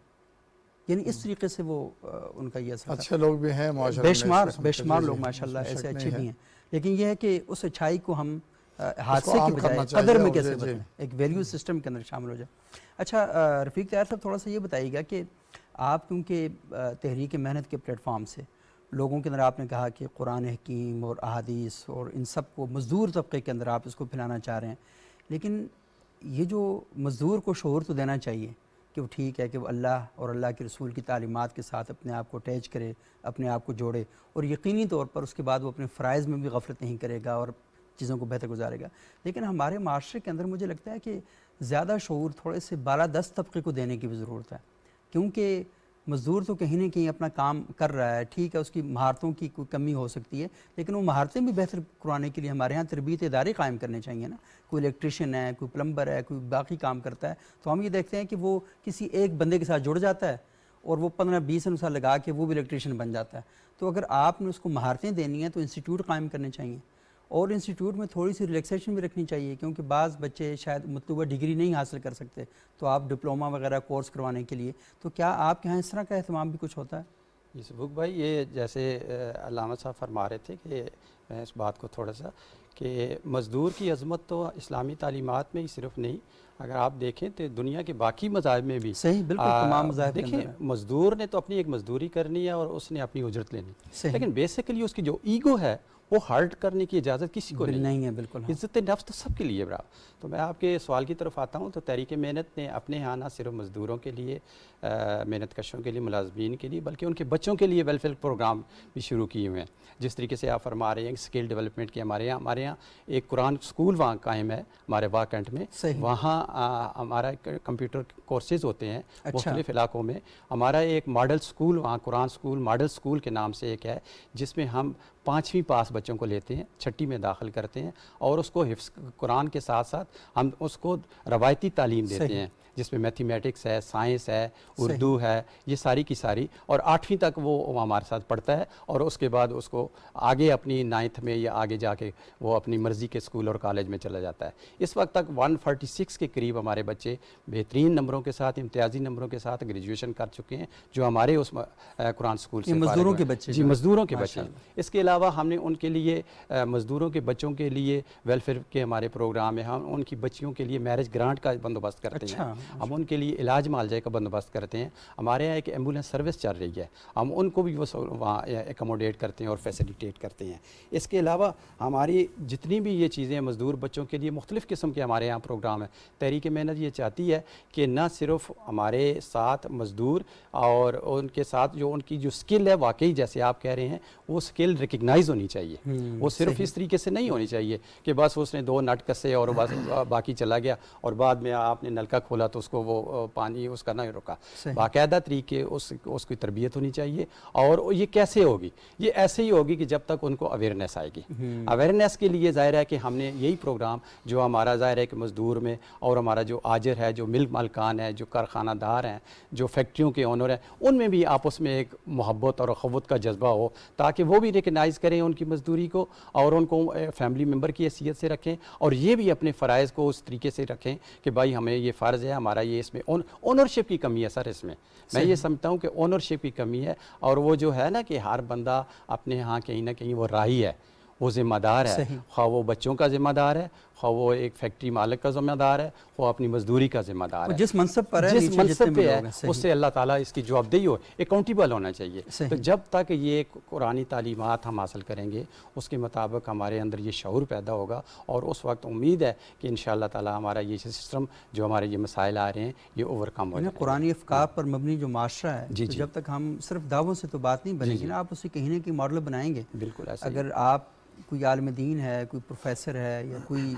یعنی اس طریقے سے وہ ان کا یہ اثر. اچھے لوگ بھی ہیں معاشرے میں, بے شمار لوگ ماشاءاللہ ایسے اچھے بھی ہیں, لیکن یہ ہے کہ اس اچھائی کو ہم حادثے کی بجائے قدر میں کیسے بدلیں, ایک ویلیو سسٹم کے اندر شامل ہو جائے. اچھا رفیق طاہر صاحب, تھوڑا سا یہ بتائیے گا کہ آپ کیونکہ تحریک محنت کے پلیٹ فارم سے لوگوں کے اندر آپ نے کہا کہ قرآن حکیم اور احادیث اور ان سب کو مزدور طبقے کے اندر آپ اس کو پھیلانا چاہ رہے ہیں, لیکن یہ جو مزدور کو شعور تو دینا چاہیے کہ وہ ٹھیک ہے کہ وہ اللہ اور اللہ کے رسول کی تعلیمات کے ساتھ اپنے آپ کو اٹیچ کرے, اپنے آپ کو جوڑے, اور یقینی طور پر اس کے بعد وہ اپنے فرائض میں بھی غفلت نہیں کرے گا اور چیزوں کو بہتر گزارے گا. لیکن ہمارے معاشرے کے اندر مجھے لگتا ہے کہ زیادہ شعور تھوڑے سے بالادست طبقے کو دینے کی بھی ضرورت ہے, کیونکہ مزدور تو کہیں نہ کہیں اپنا کام کر رہا ہے, ٹھیک ہے اس کی مہارتوں کی کوئی کمی ہو سکتی ہے, لیکن وہ مہارتیں بھی بہتر کرانے کے لیے ہمارے ہاں تربیت ادارے قائم کرنے چاہیے نا. کوئی الیکٹریشین ہے, کوئی پلمبر ہے, کوئی باقی کام کرتا ہے, تو ہم یہ دیکھتے ہیں کہ وہ کسی ایک بندے کے ساتھ جڑ جاتا ہے اور وہ 15-20 سال لگا کے وہ بھی الیکٹریشین بن جاتا ہے. تو اگر آپ نے اس کو مہارتیں دینی ہیں تو انسٹیٹیوٹ قائم کرنے چاہیے, اور انسٹیٹیوٹ میں تھوڑی سی ریلیکسیشن بھی رکھنی چاہیے, کیونکہ بعض بچے شاید مطلوبہ ڈگری نہیں حاصل کر سکتے, تو آپ ڈپلومہ وغیرہ کورس کروانے کے لیے, تو کیا آپ کے یہاں اس طرح کا اہتمام بھی کچھ ہوتا ہے؟ جی سبوک بھائی, یہ جیسے علامہ صاحب فرما رہے تھے کہ میں اس بات کو تھوڑا سا کہ مزدور کی عظمت تو اسلامی تعلیمات میں ہی صرف نہیں, اگر آپ دیکھیں تو دنیا کے باقی مذاہب میں بھی صحیح, بالکل تمام مذاہب کے دیکھیں, اندر مزدور نے تو اپنی ایک مزدوری کرنی ہے اور اس نے اپنی اجرت لینی, لیکن بیسیکلی اس کی جو ایگو ہے وہ ہرٹ کرنے کی اجازت کسی کو نہیں ہے. بالکل عزت نفس تو سب کے لیے برابر. تو میں آپ کے سوال کی طرف آتا ہوں, تو تحریک محنت نے اپنے یہاں نہ صرف مزدوروں کے لیے, محنت کشوں کے لیے, ملازمین کے لیے, بلکہ ان کے بچوں کے لیے ویلفیئر پروگرام بھی شروع کیے ہوئے ہیں. جس طریقے سے آپ فرما رہے ہیں اسکل ڈیولپمنٹ کے, ہمارے یہاں ایک قرآن اسکول وہاں قائم ہے ہمارے واہ کینٹ میں, وہاں ہمارا کمپیوٹر کورسز ہوتے ہیں مختلف علاقوں میں. ہمارا ایک ماڈل اسکول وہاں قرآن اسکول ماڈل اسکول کے نام سے ایک ہے, جس میں ہم 5ویں پاس بچوں کو لیتے ہیں, 6ٹھی میں داخل کرتے ہیں, اور اس کو حفظ قرآن کے ساتھ ساتھ ہم اس کو روایتی تعلیم دیتے ہیں, جس میں میتھمیٹکس ہے, سائنس ہے, اردو ہے, یہ ساری کی ساری, اور 8ویں تک وہ ہمارے ساتھ پڑھتا ہے, اور اس کے بعد اس کو آگے اپنی 9th میں یا آگے جا کے وہ اپنی مرضی کے اسکول اور کالج میں چلا جاتا ہے. اس وقت تک 146 کے قریب ہمارے بچے بہترین نمبروں کے ساتھ, امتیازی نمبروں کے ساتھ گریجویشن کر چکے ہیں, جو ہمارے اس قرآن اسکول سے مزدوروں کے بچے. جی, مزدوروں کے بچے. اس کے علاوہ ہم نے ان کے لیے مزدوروں کے بچوں کے لیے ویلفیئر کے ہمارے پروگرام ہیں, ہم ان کی بچیوں کے لیے میرج گرانٹ کا بندوبست کرتے ہیں, ہم ان کے لیے علاج معالجے کا بندوبست کرتے ہیں. ہمارے یہاں ایک ایمبولینس سروس چل رہی ہے, ہم ان کو بھی وہاں ایکوموڈیٹ کرتے ہیں اور فیسیلیٹیٹ کرتے ہیں. اس کے علاوہ ہماری جتنی بھی یہ چیزیں مزدور بچوں کے لیے مختلف قسم کے ہمارے یہاں پروگرام ہیں. تحریک محنت یہ چاہتی ہے کہ نہ صرف ہمارے ساتھ مزدور اور ان کے ساتھ جو ان کی جو سکل ہے واقعی جیسے آپ کہہ رہے ہیں وہ سکل ریکگنائز ہونی چاہیے, وہ صرف اس طریقے سے نہیں ہونی چاہیے کہ بس اس نے 2 نٹ کسے اور بس باقی چلا گیا, اور بعد میں آپ نے نلکا کھولا تو اس کو وہ پانی اس کا نہیں رکا. باقاعدہ طریقے اس کی تربیت ہونی چاہیے, اور یہ کیسے ہوگی؟ یہ ایسے ہی ہوگی کہ جب تک ان کو اویئرنیس آئے گی. اویئرنیس کے لیے ظاہر ہے کہ ہم نے یہی پروگرام جو ہمارا ظاہر ہے کہ مزدور میں, اور ہمارا جو آجر ہے, جو ملک مالکان ہے, جو کارخانہ دار ہیں, جو فیکٹریوں کے اونر ہیں, ان میں بھی آپس میں ایک محبت اور اخوت کا جذبہ ہو, تاکہ وہ بھی ریکگنائز کریں ان کی مزدوری کو اور ان کو فیملی ممبر کی حیثیت سے رکھیں, اور یہ بھی اپنے فرائض کو اس طریقے سے رکھیں کہ بھائی ہمیں یہ فرض ہے ہمارا, یہ اس میں اونرشپ کی کمی ہے. سر اس میں میں یہ سمجھتا ہوں کہ اونرشپ کی کمی ہے, اور وہ جو ہے نا کہ ہر بندہ اپنے ہاں کہیں نہ کہیں وہ راہی ہے, وہ ذمہ دار ہے, خواہ وہ بچوں کا ذمہ دار ہے, خواہ وہ ایک فیکٹری مالک کا ذمہ دار ہے, وہ اپنی مزدوری کا ذمہ دار ہے, جس منصب پر ہے, جس منصب پہ ہے اس سے اللہ تعالیٰ اس کی جوابدہی ہو, اکاؤنٹیبل ہونا چاہیے. تو جب تک یہ قرآنی تعلیمات ہم حاصل کریں گے اس کے مطابق ہمارے اندر یہ شعور پیدا ہوگا, اور اس وقت امید ہے کہ انشاءاللہ تعالیٰ ہمارا یہ سسٹم جو ہمارے یہ مسائل آ رہے ہیں یہ اوور کم ہو جائے. قرآنی افکار پر مبنی جو معاشرہ ہے, جب تک ہم صرف دعووں سے تو بات نہیں بنے گی نا, آپ اسے کہیں نہ کہیں ماڈل بنائیں گے. بالکل ایسا. اگر آپ کوئی عالم دین ہے, کوئی پروفیسر ہے, یا کوئی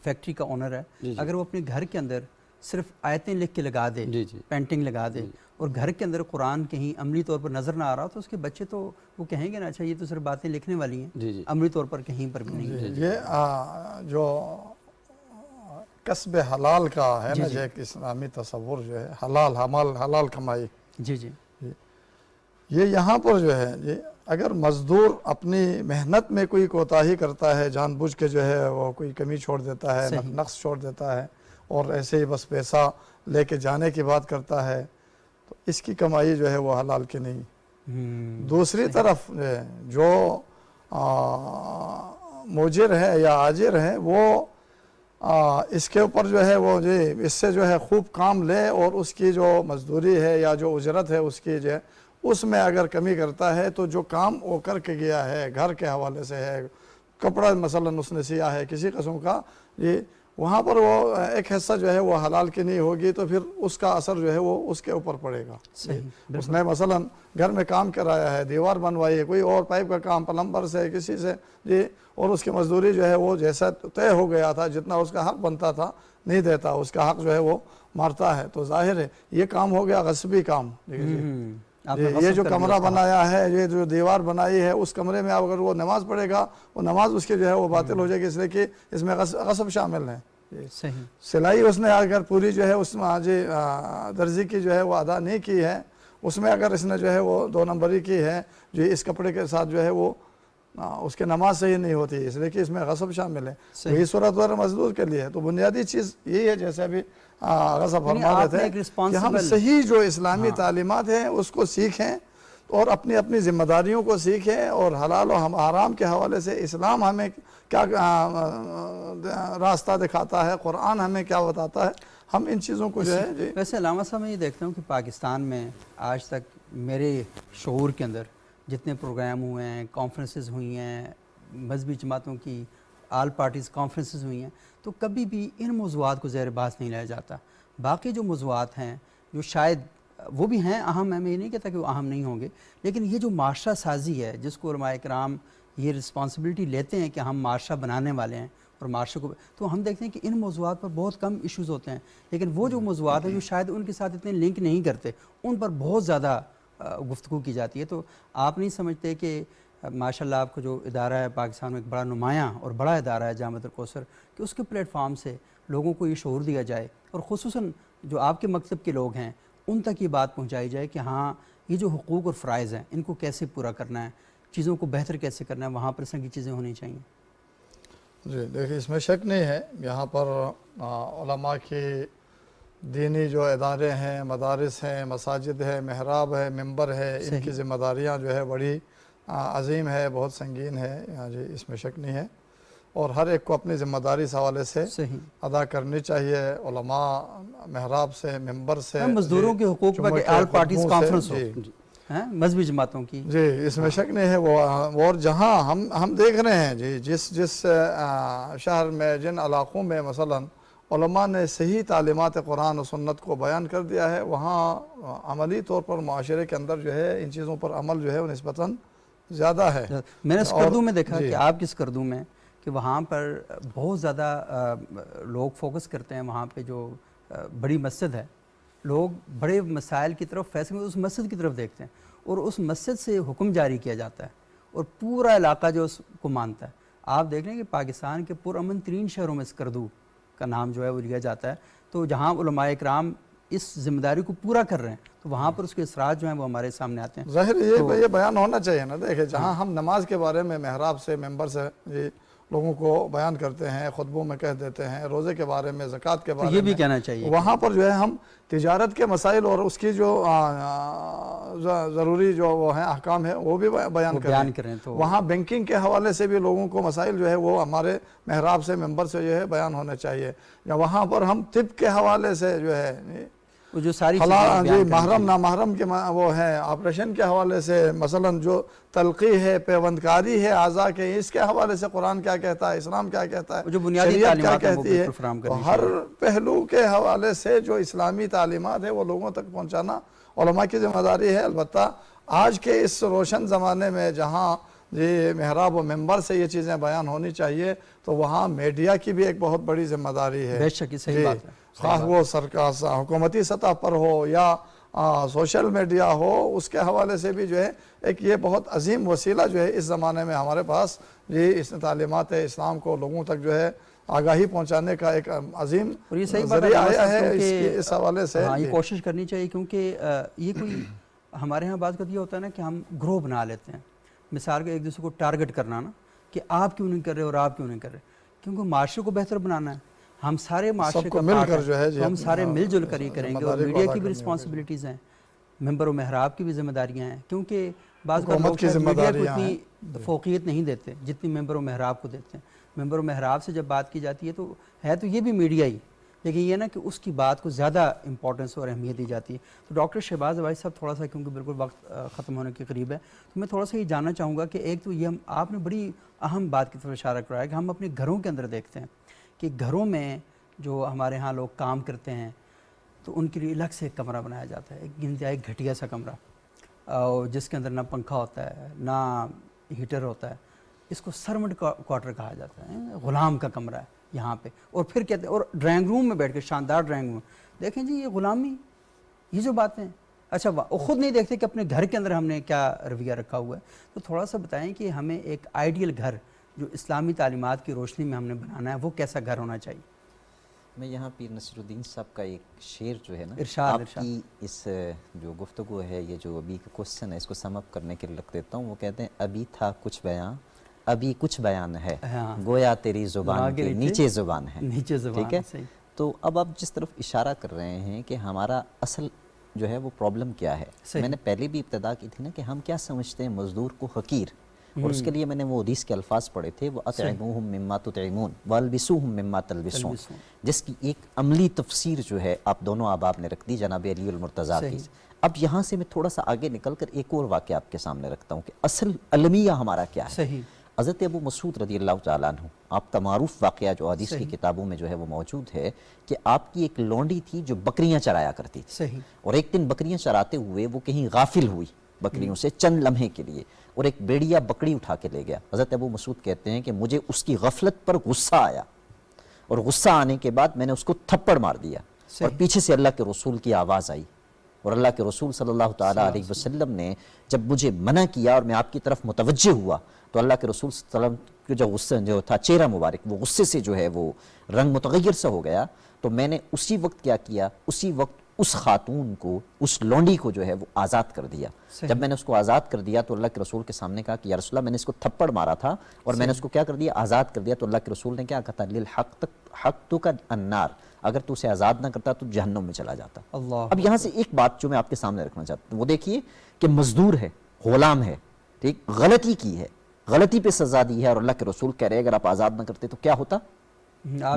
فیکٹری کا اونر ہے, اگر وہ اپنے گھر کے اندر صرف آیتیں لکھ کے لگا دے، پینٹنگ لگا دے، اور گھر کے اندر قرآن کہیں عملی طور پر نظر نہ آ رہا تو اس کے بچے تو وہ کہیں گے نا اچھا یہ تو صرف باتیں لکھنے والی ہیں، عملی طور پر کہیں پر بھی نہیں۔ یہ جو کسب حلال کا ہے نا جو ایک اسلامی تصور جو ہے، حلال عمل، حلال کمائی، جی جی، یہ یہاں پر جو ہے یہ اگر مزدور اپنی محنت میں کوئی کوتاہی کرتا ہے، جان بوجھ کے جو ہے وہ کوئی کمی چھوڑ دیتا ہے، نقص چھوڑ دیتا ہے، اور ایسے ہی بس پیسہ لے کے جانے کی بات کرتا ہے، تو اس کی کمائی جو ہے وہ حلال کی نہیں۔ دوسری طرف جو موجر ہے یا آجر ہے وہ اس کے اوپر جو ہے وہ اس سے جو ہے خوب کام لے اور اس کی جو مزدوری ہے یا جو اجرت ہے اس کی جو ہے اس میں اگر کمی کرتا ہے تو جو کام وہ کر کے گیا ہے گھر کے حوالے سے ہے، کپڑا مثلا اس نے سیا ہے کسی قسم کا، یہ وہاں پر وہ ایک حصہ جو ہے وہ حلال کی نہیں ہوگی تو پھر اس کا اثر جو ہے وہ اس کے اوپر پڑے گا۔ اس نے مثلا گھر میں کام کرایا ہے، دیوار بنوائی ہے، کوئی اور پائپ کا کام پلمبر سے کسی سے جی، اور اس کی مزدوری جو ہے وہ جیسا طے ہو گیا تھا جتنا اس کا حق بنتا تھا نہیں دیتا، اس کا حق جو ہے وہ مارتا ہے، تو ظاہر ہے یہ کام ہو گیا غصبی کام۔ یہ جو کمرہ بنایا ہے، یہ جو دیوار بنائی ہے، اس کمرے میں اگر وہ نماز پڑھے گا وہ نماز اس کی جو ہے وہ باطل ہو جائے گی، اس لیے کہ اس میں غصب شامل ہے۔ سلائی اس نے اگر پوری جو ہے اس میں آج درزی کی جو ہے وہ ادا نہیں کی ہے، اس میں اگر اس نے جو ہے وہ 2 نمبری کی ہے جو اس کپڑے کے ساتھ جو ہے وہ اس کے نماز صحیح نہیں ہوتی، اس لیے کہ اس میں غصب شامل ہے۔ وہی صورت اور مزدور کے لیے تو بنیادی چیز یہی ہے، جیسے ابھی غصب فرما رہے تھے کہ ہم صحیح جو اسلامی تعلیمات ہیں اس کو سیکھیں اور اپنی اپنی ذمہ داریوں کو سیکھیں، اور حلال و حرام کے حوالے سے اسلام ہمیں کیا راستہ دکھاتا ہے، قرآن ہمیں کیا بتاتا ہے، ہم ان چیزوں کو جو ہے ویسے علامہ صاحب میں یہ دیکھتا ہوں کہ پاکستان میں آج تک میرے شعور کے اندر جتنے پروگرام ہوئے ہیں، کانفرنسز ہوئی ہیں، مذہبی جماعتوں کی آل پارٹیز کانفرنسز ہوئی ہیں، تو کبھی بھی ان موضوعات کو زیر بحث نہیں لایا جاتا۔ باقی جو موضوعات ہیں جو شاید وہ بھی ہیں اہم ہیں، میں یہ نہیں کہتا کہ وہ اہم نہیں ہوں گے، لیکن یہ جو معاشرہ سازی ہے جس کو علماء کرام یہ رسپانسبلٹی لیتے ہیں کہ ہم معاشرہ بنانے والے ہیں اور معاشرے کو، تو ہم دیکھتے ہیں کہ ان موضوعات پر بہت کم ایشوز ہوتے ہیں، لیکن وہ جو موضوعات ہیں جو شاید ان کے ساتھ اتنے لنک نہیں کرتے ان پر بہت زیادہ گفتگو کی جاتی ہے۔ تو آپ نہیں سمجھتے کہ ماشاءاللہ آپ کا جو ادارہ ہے پاکستان میں ایک بڑا نمایاں اور بڑا ادارہ ہے جامعۃ الکوثر، کہ اس کے پلیٹ فارم سے لوگوں کو یہ شعور دیا جائے اور خصوصاً جو آپ کے مکتب کے لوگ ہیں ان تک یہ بات پہنچائی جائے کہ ہاں یہ جو حقوق اور فرائض ہیں ان کو کیسے پورا کرنا ہے، چیزوں کو بہتر کیسے کرنا ہے، وہاں پر اس طرح کی چیزیں ہونی چاہیے؟ جی دیکھیں اس میں شک نہیں ہے، یہاں پر علماء کی دینی جو ادارے ہیں، مدارس ہیں، مساجد ہے، محراب ہے، ممبر ہے، ان کی ذمہ داریاں جو ہے بڑی عظیم ہے، بہت سنگین ہے، جی اس میں شک نہیں ہے، اور ہر ایک کو اپنی ذمہ داری اس حوالے سے ادا کرنی چاہیے۔ علماء محراب سے، ممبر سے، مزدوروں کے حقوق پر آل پارٹیز کانفرنس ہو مذہبی جماعتوں کی، جی اس میں شک نہیں ہے وہ، اور جہاں ہم دیکھ رہے ہیں جی جس شہر میں، جن علاقوں میں مثلا علماء نے صحیح تعلیمات قرآن و سنت کو بیان کر دیا ہے، وہاں عملی طور پر معاشرے کے اندر جو ہے ان چیزوں پر عمل جو ہے وہ نسبتاً زیادہ ہے۔ میں نے اسکردو میں دیکھا کہ آپ کی اسکردو میں کہ وہاں پر بہت زیادہ لوگ فوکس کرتے ہیں، وہاں پہ جو بڑی مسجد ہے لوگ بڑے مسائل کی طرف فیصلے اس مسجد کی طرف دیکھتے ہیں اور اس مسجد سے حکم جاری کیا جاتا ہے اور پورا علاقہ جو اس کو مانتا ہے۔ آپ دیکھ لیں کہ پاکستان کے پرامن ترین شہروں میں اسکردو کا نام جو ہے وہ لیا جاتا ہے، تو جہاں علماء اکرام اس ذمہ داری کو پورا کر رہے ہیں تو وہاں پر اس کے اثرات جو ہیں وہ ہمارے سامنے آتے ہیں۔ ظاہر یہ بیان ہونا چاہیے نا، دیکھیں جہاں ہم نماز کے بارے میں محراب سے، ممبر سے جی لوگوں کو بیان کرتے ہیں، خطبوں میں کہہ دیتے ہیں، روزے کے بارے میں، زکوٰۃ کے بارے میں، یہ بھی کہنا چاہیے، وہاں پر جو ہے ہم تجارت کے مسائل اور اس کی جو ضروری جو وہ ہیں احکام ہیں وہ بھی بیان کریں، تو وہاں بینکنگ کے حوالے سے بھی لوگوں کو مسائل جو ہے وہ ہمارے محراب سے، ممبر سے جو ہے بیان ہونے چاہیے، یا وہاں پر ہم طب کے حوالے سے جو ہے جو ساری جی محرم نامحرم کے وہ ہیں، آپریشن کے حوالے سے مثلا جو تلقی ہے، پیوندکاری ہے اعضاء کے، اس کے حوالے سے قرآن کیا کہتا ہے، اسلام کیا کہتا ہے، جو بنیادی شریعت کیا تعلیمات کہتی ہے، ہیں، ہر پہلو کے حوالے سے جو اسلامی تعلیمات ہے وہ لوگوں تک پہنچانا علماء کی ذمہ داری ہے۔ البتہ آج کے اس روشن زمانے میں جہاں جی محراب و ممبر سے یہ چیزیں بیان ہونی چاہیے، تو وہاں میڈیا کی بھی ایک بہت بڑی ذمہ داری ہے، بے شک صحیح بات ہے، خواہ وہ حکومتی سطح پر ہو یا سوشل میڈیا ہو، اس کے حوالے سے بھی جو ہے ایک یہ بہت عظیم وسیلہ جو ہے اس زمانے میں ہمارے پاس، جی اس تعلیمات اسلام کو لوگوں تک جو ہے آگاہی پہنچانے کا ایک عظیم ذریعہ آیا ہے اس حوالے سے۔ ہاں یہ کوشش کرنی چاہیے، کیونکہ یہ کوئی ہمارے ہاں بات یہ ہوتا ہے نا کہ ہم گروہ بنا لیتے ہیں، مثال کے ایک دوسرے کو ٹارگٹ کرنا نا کہ آپ کیوں نہیں کر رہے اور آپ کیوں نہیں کر رہے، کیونکہ معاشرے کو بہتر بنانا ہے، ہم سارے معاشرے کو مل کر جو ہے ہم سارے مل جل کر ہی کریں گے، اور میڈیا کی بھی رسپانسبلٹیز ہیں، ممبر و محراب کی بھی ذمہ داریاں ہیں، کیونکہ بعض لوگ میڈیا کو اتنی فوقیت نہیں دیتے جتنی ممبر و محراب کو دیتے ہیں۔ ممبر و محراب سے جب بات کی جاتی ہے تو یہ بھی میڈیا ہی، لیکن یہ نا کہ اس کی بات کو زیادہ امپورٹنس اور اہمیت دی جاتی ہے۔ تو ڈاکٹر شہباز عباسی صاحب تھوڑا سا، کیونکہ بالکل وقت ختم ہونے کے قریب ہے، تو میں تھوڑا سا یہ جاننا چاہوں گا کہ ایک تو یہ آپ نے بڑی اہم بات کی طرف اشارہ کرایا کہ ہم اپنے گھروں کے اندر دیکھتے ہیں کہ گھروں میں جو ہمارے ہاں لوگ کام کرتے ہیں تو ان کے لیے الگ سے ایک کمرہ بنایا جاتا ہے، ایک انتہائی گھٹیا سا کمرہ، جس کے اندر نہ پنکھا ہوتا ہے نہ ہیٹر ہوتا ہے، اس کو سرونٹ کوارٹر کہا جاتا ہے، غلام کا کمرہ ہے یہاں پہ، اور پھر کہتے ہیں اور ڈرائنگ روم میں بیٹھ کے، شاندار ڈرائنگ روم، دیکھیں جی یہ غلامی، یہ جو باتیں، اچھا وہ خود نہیں دیکھتے کہ اپنے گھر کے اندر ہم نے کیا رویہ رکھا ہوا ہے۔ تو تھوڑا سا بتائیں کہ ہمیں ایک آئیڈیل گھر جو اسلامی تعلیمات کی روشنی میں ہم نے بنانا ہے وہ کیسا گھر ہونا چاہیے؟ میں یہاں پیر نصیر الدین صاحب کا ایک شعر جو ہے نا، ارشاد آپ کی اس جو گفتگو ہے، یہ جو ابھی کا کوسچن ہے، اس کو سم اپ کرنے کے لیے رکھ دیتا ہوں۔ وہ کہتے ہیں ابھی تھا کچھ بیان، ابھی کچھ بیان ہے، گویا تیری زبان کے نیچے زبان ہے، ٹھیک ہے؟ تو اب آپ جس طرف اشارہ کر رہے ہیں کہ ہمارا اصل جو ہے وہ پرابلم کیا ہے، میں نے پہلے بھی ابتدا کی تھی نا کہ ہم کیا سمجھتے ہیں مزدور کو حقیر، اور اس کے لیے میں نے وہ حدیث کے الفاظ پڑھے تھے، وہ اطعموہم مما تطعمون والبسوہم مما تلبسون، جس کی ایک عملی تفسیر جو ہے آپ دونوں احباب نے رکھ دی جناب علی المرتضیٰ کی۔ اب یہاں سے میں تھوڑا سا آگے نکل کر ایک اور واقعہ آپ کے سامنے رکھتا ہوں کہ اصل المیہ ہمارا کیا ہے۔ حضرت ابو مسعود رضی اللہ تعالیٰ عنہ، آپ کا معروف واقعہ جو حدیث کی کتابوں میں جو ہے وہ موجود ہے کہ آپ کی ایک لونڈی تھی جو بکریاں چرایا کرتی تھی، اور ایک دن بکریاں چراتے ہوئے وہ کہیں غافل ہوئی بکریوں سے چند لمحے کے لیے، اور ایک بیڑیا بکری اٹھا کے لے گیا۔ حضرت ابو مسعود کہتے ہیں کہ مجھے اس کی غفلت پر غصہ آیا، اور غصہ آنے کے بعد میں نے اس کو تھپڑ مار دیا، اور پیچھے سے اللہ کے رسول کی آواز آئی، اور اللہ کے رسول صلی اللہ تعالیٰ علیہ وسلم نے جب مجھے منع کیا اور میں آپ کی طرف متوجہ ہوا تو اللہ کے رسول صلی اللہ علیہ وسلم کا جو غصہ جو تھا، چہرہ مبارک وہ غصے سے جو ہے وہ رنگ متغیر سا ہو گیا، تو میں نے اسی وقت کیا کیا، اسی وقت اس خاتون کو، اس لونڈی کو جو ہے وہ آزاد کر دیا۔ جب میں نے اس کو آزاد کر دیا تو اللہ کے رسول کے سامنے کہا کہ یا رسول اللہ میں نے اس کو تھپڑ مارا تھا اور میں نے اس کو کیا کر دیا، آزاد کر دیا، تو اللہ کے رسول نے کیا کہا تھا، للحق النار، اگر تو اسے آزاد نہ کرتا تو جہنم میں چلا جاتا۔ اب یہاں سے ایک بات جو میں آپ کے سامنے رکھنا چاہتا ہوں وہ دیکھیے کہ مزدور ہے، غلام ہے، ٹھیک، غلطی کی ہے، غلطی پہ سزا دی ہے، اور اللہ کے رسول کہہ رہے اگر آپ آزاد نہ کرتے تو کیا ہوتا،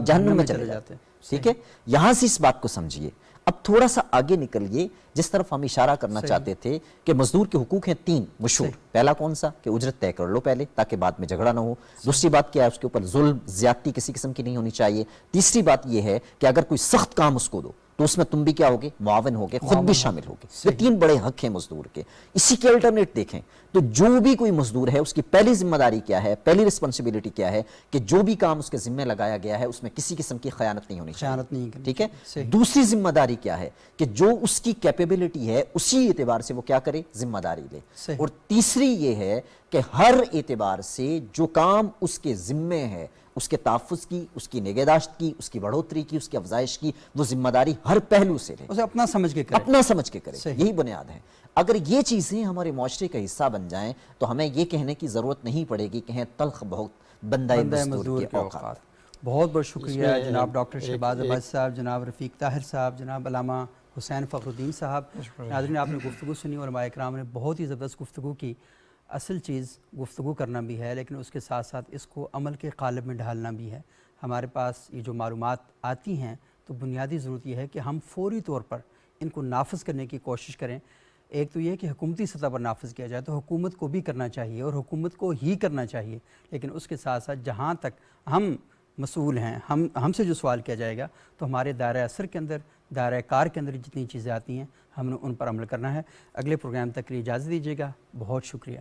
جہنم میں چلے جاتے، ٹھیک ہے؟ یہاں سے اس بات کو سمجھیے۔ اب تھوڑا سا آگے نکلیے، جس طرف ہم اشارہ کرنا چاہتے تھے کہ مزدور کے حقوق ہیں تین مشہور، پہلا کون سا کہ اجرت طے کر لو پہلے تاکہ بعد میں جھگڑا نہ ہو، دوسری بات کیا ہے اس کے اوپر ظلم زیادتی کسی قسم کی نہیں ہونی چاہیے، تیسری بات یہ ہے کہ اگر کوئی سخت کام اس کو دو تو اس میں تم بھی کیا ہوگے، معاون ہوگے، خود بھی شامل ہوگے۔ یہ تین بڑے حق ہیں مزدور کے۔ اسی کے الٹرنیٹ دیکھیں تو جو بھی کوئی مزدور ہے اس کی پہلی ذمہ داری کیا ہے، پہلی رسپانسبلٹی کیا ہے کہ جو بھی کام اس کے ذمہ لگایا گیا ہے اس میں کسی قسم کی خیانت نہیں ہونی چاہیے، ٹھیک ہے؟ دوسری ذمہ داری کیا ہے کہ جو اس کی کیپیبلٹی ہے اسی اعتبار سے وہ کیا کرے، ذمہ داری لے، اور تیسری یہ ہے کہ ہر اعتبار سے جو کام اس کے ذمہ ہے اس کے تحفظ کی، اس کی نگہداشت کی، اس کی بڑھوتری کی، اس کی افزائش کی، وہ ذمہ داری ہر پہلو سے لے، اسے اپنا سمجھ کے کرے، اپنا سمجھ کے کرے، یہی بنیاد ہے۔ اگر یہ چیزیں ہمارے معاشرے کا حصہ بن جائیں تو ہمیں یہ کہنے کی ضرورت نہیں پڑے گی کہ ہیں تلخ بہت بندہ مزدور کے اوقات۔ بہت بہت شکریہ جناب ڈاکٹر شہباز عباسی صاحب، جناب رفیق طاہر صاحب، جناب علامہ حسین فخر الدین صاحب۔ ناظرین آپ نے گفتگو سنی، اور علماء کرام نے بہت ہی زبردست گفتگو کی۔ اصل چیز گفتگو کرنا بھی ہے، لیکن اس کے ساتھ ساتھ اس کو عمل کے قالب میں ڈھالنا بھی ہے۔ ہمارے پاس یہ جو معلومات آتی ہیں تو بنیادی ضرورت یہ ہے کہ ہم فوری طور پر ان کو نافذ کرنے کی کوشش کریں۔ ایک تو یہ کہ حکومتی سطح پر نافذ کیا جائے تو حکومت کو بھی کرنا چاہیے اور حکومت کو ہی کرنا چاہیے، لیکن اس کے ساتھ ساتھ جہاں تک ہم مسئول ہیں، ہم سے جو سوال کیا جائے گا تو ہمارے دائرہ اثر کے اندر، دائرہ کار کے اندر جتنی چیزیں آتی ہیں ہم نے ان پر عمل کرنا ہے۔ اگلے پروگرام تک کے لیے اجازت دیجیے گا، بہت شکریہ۔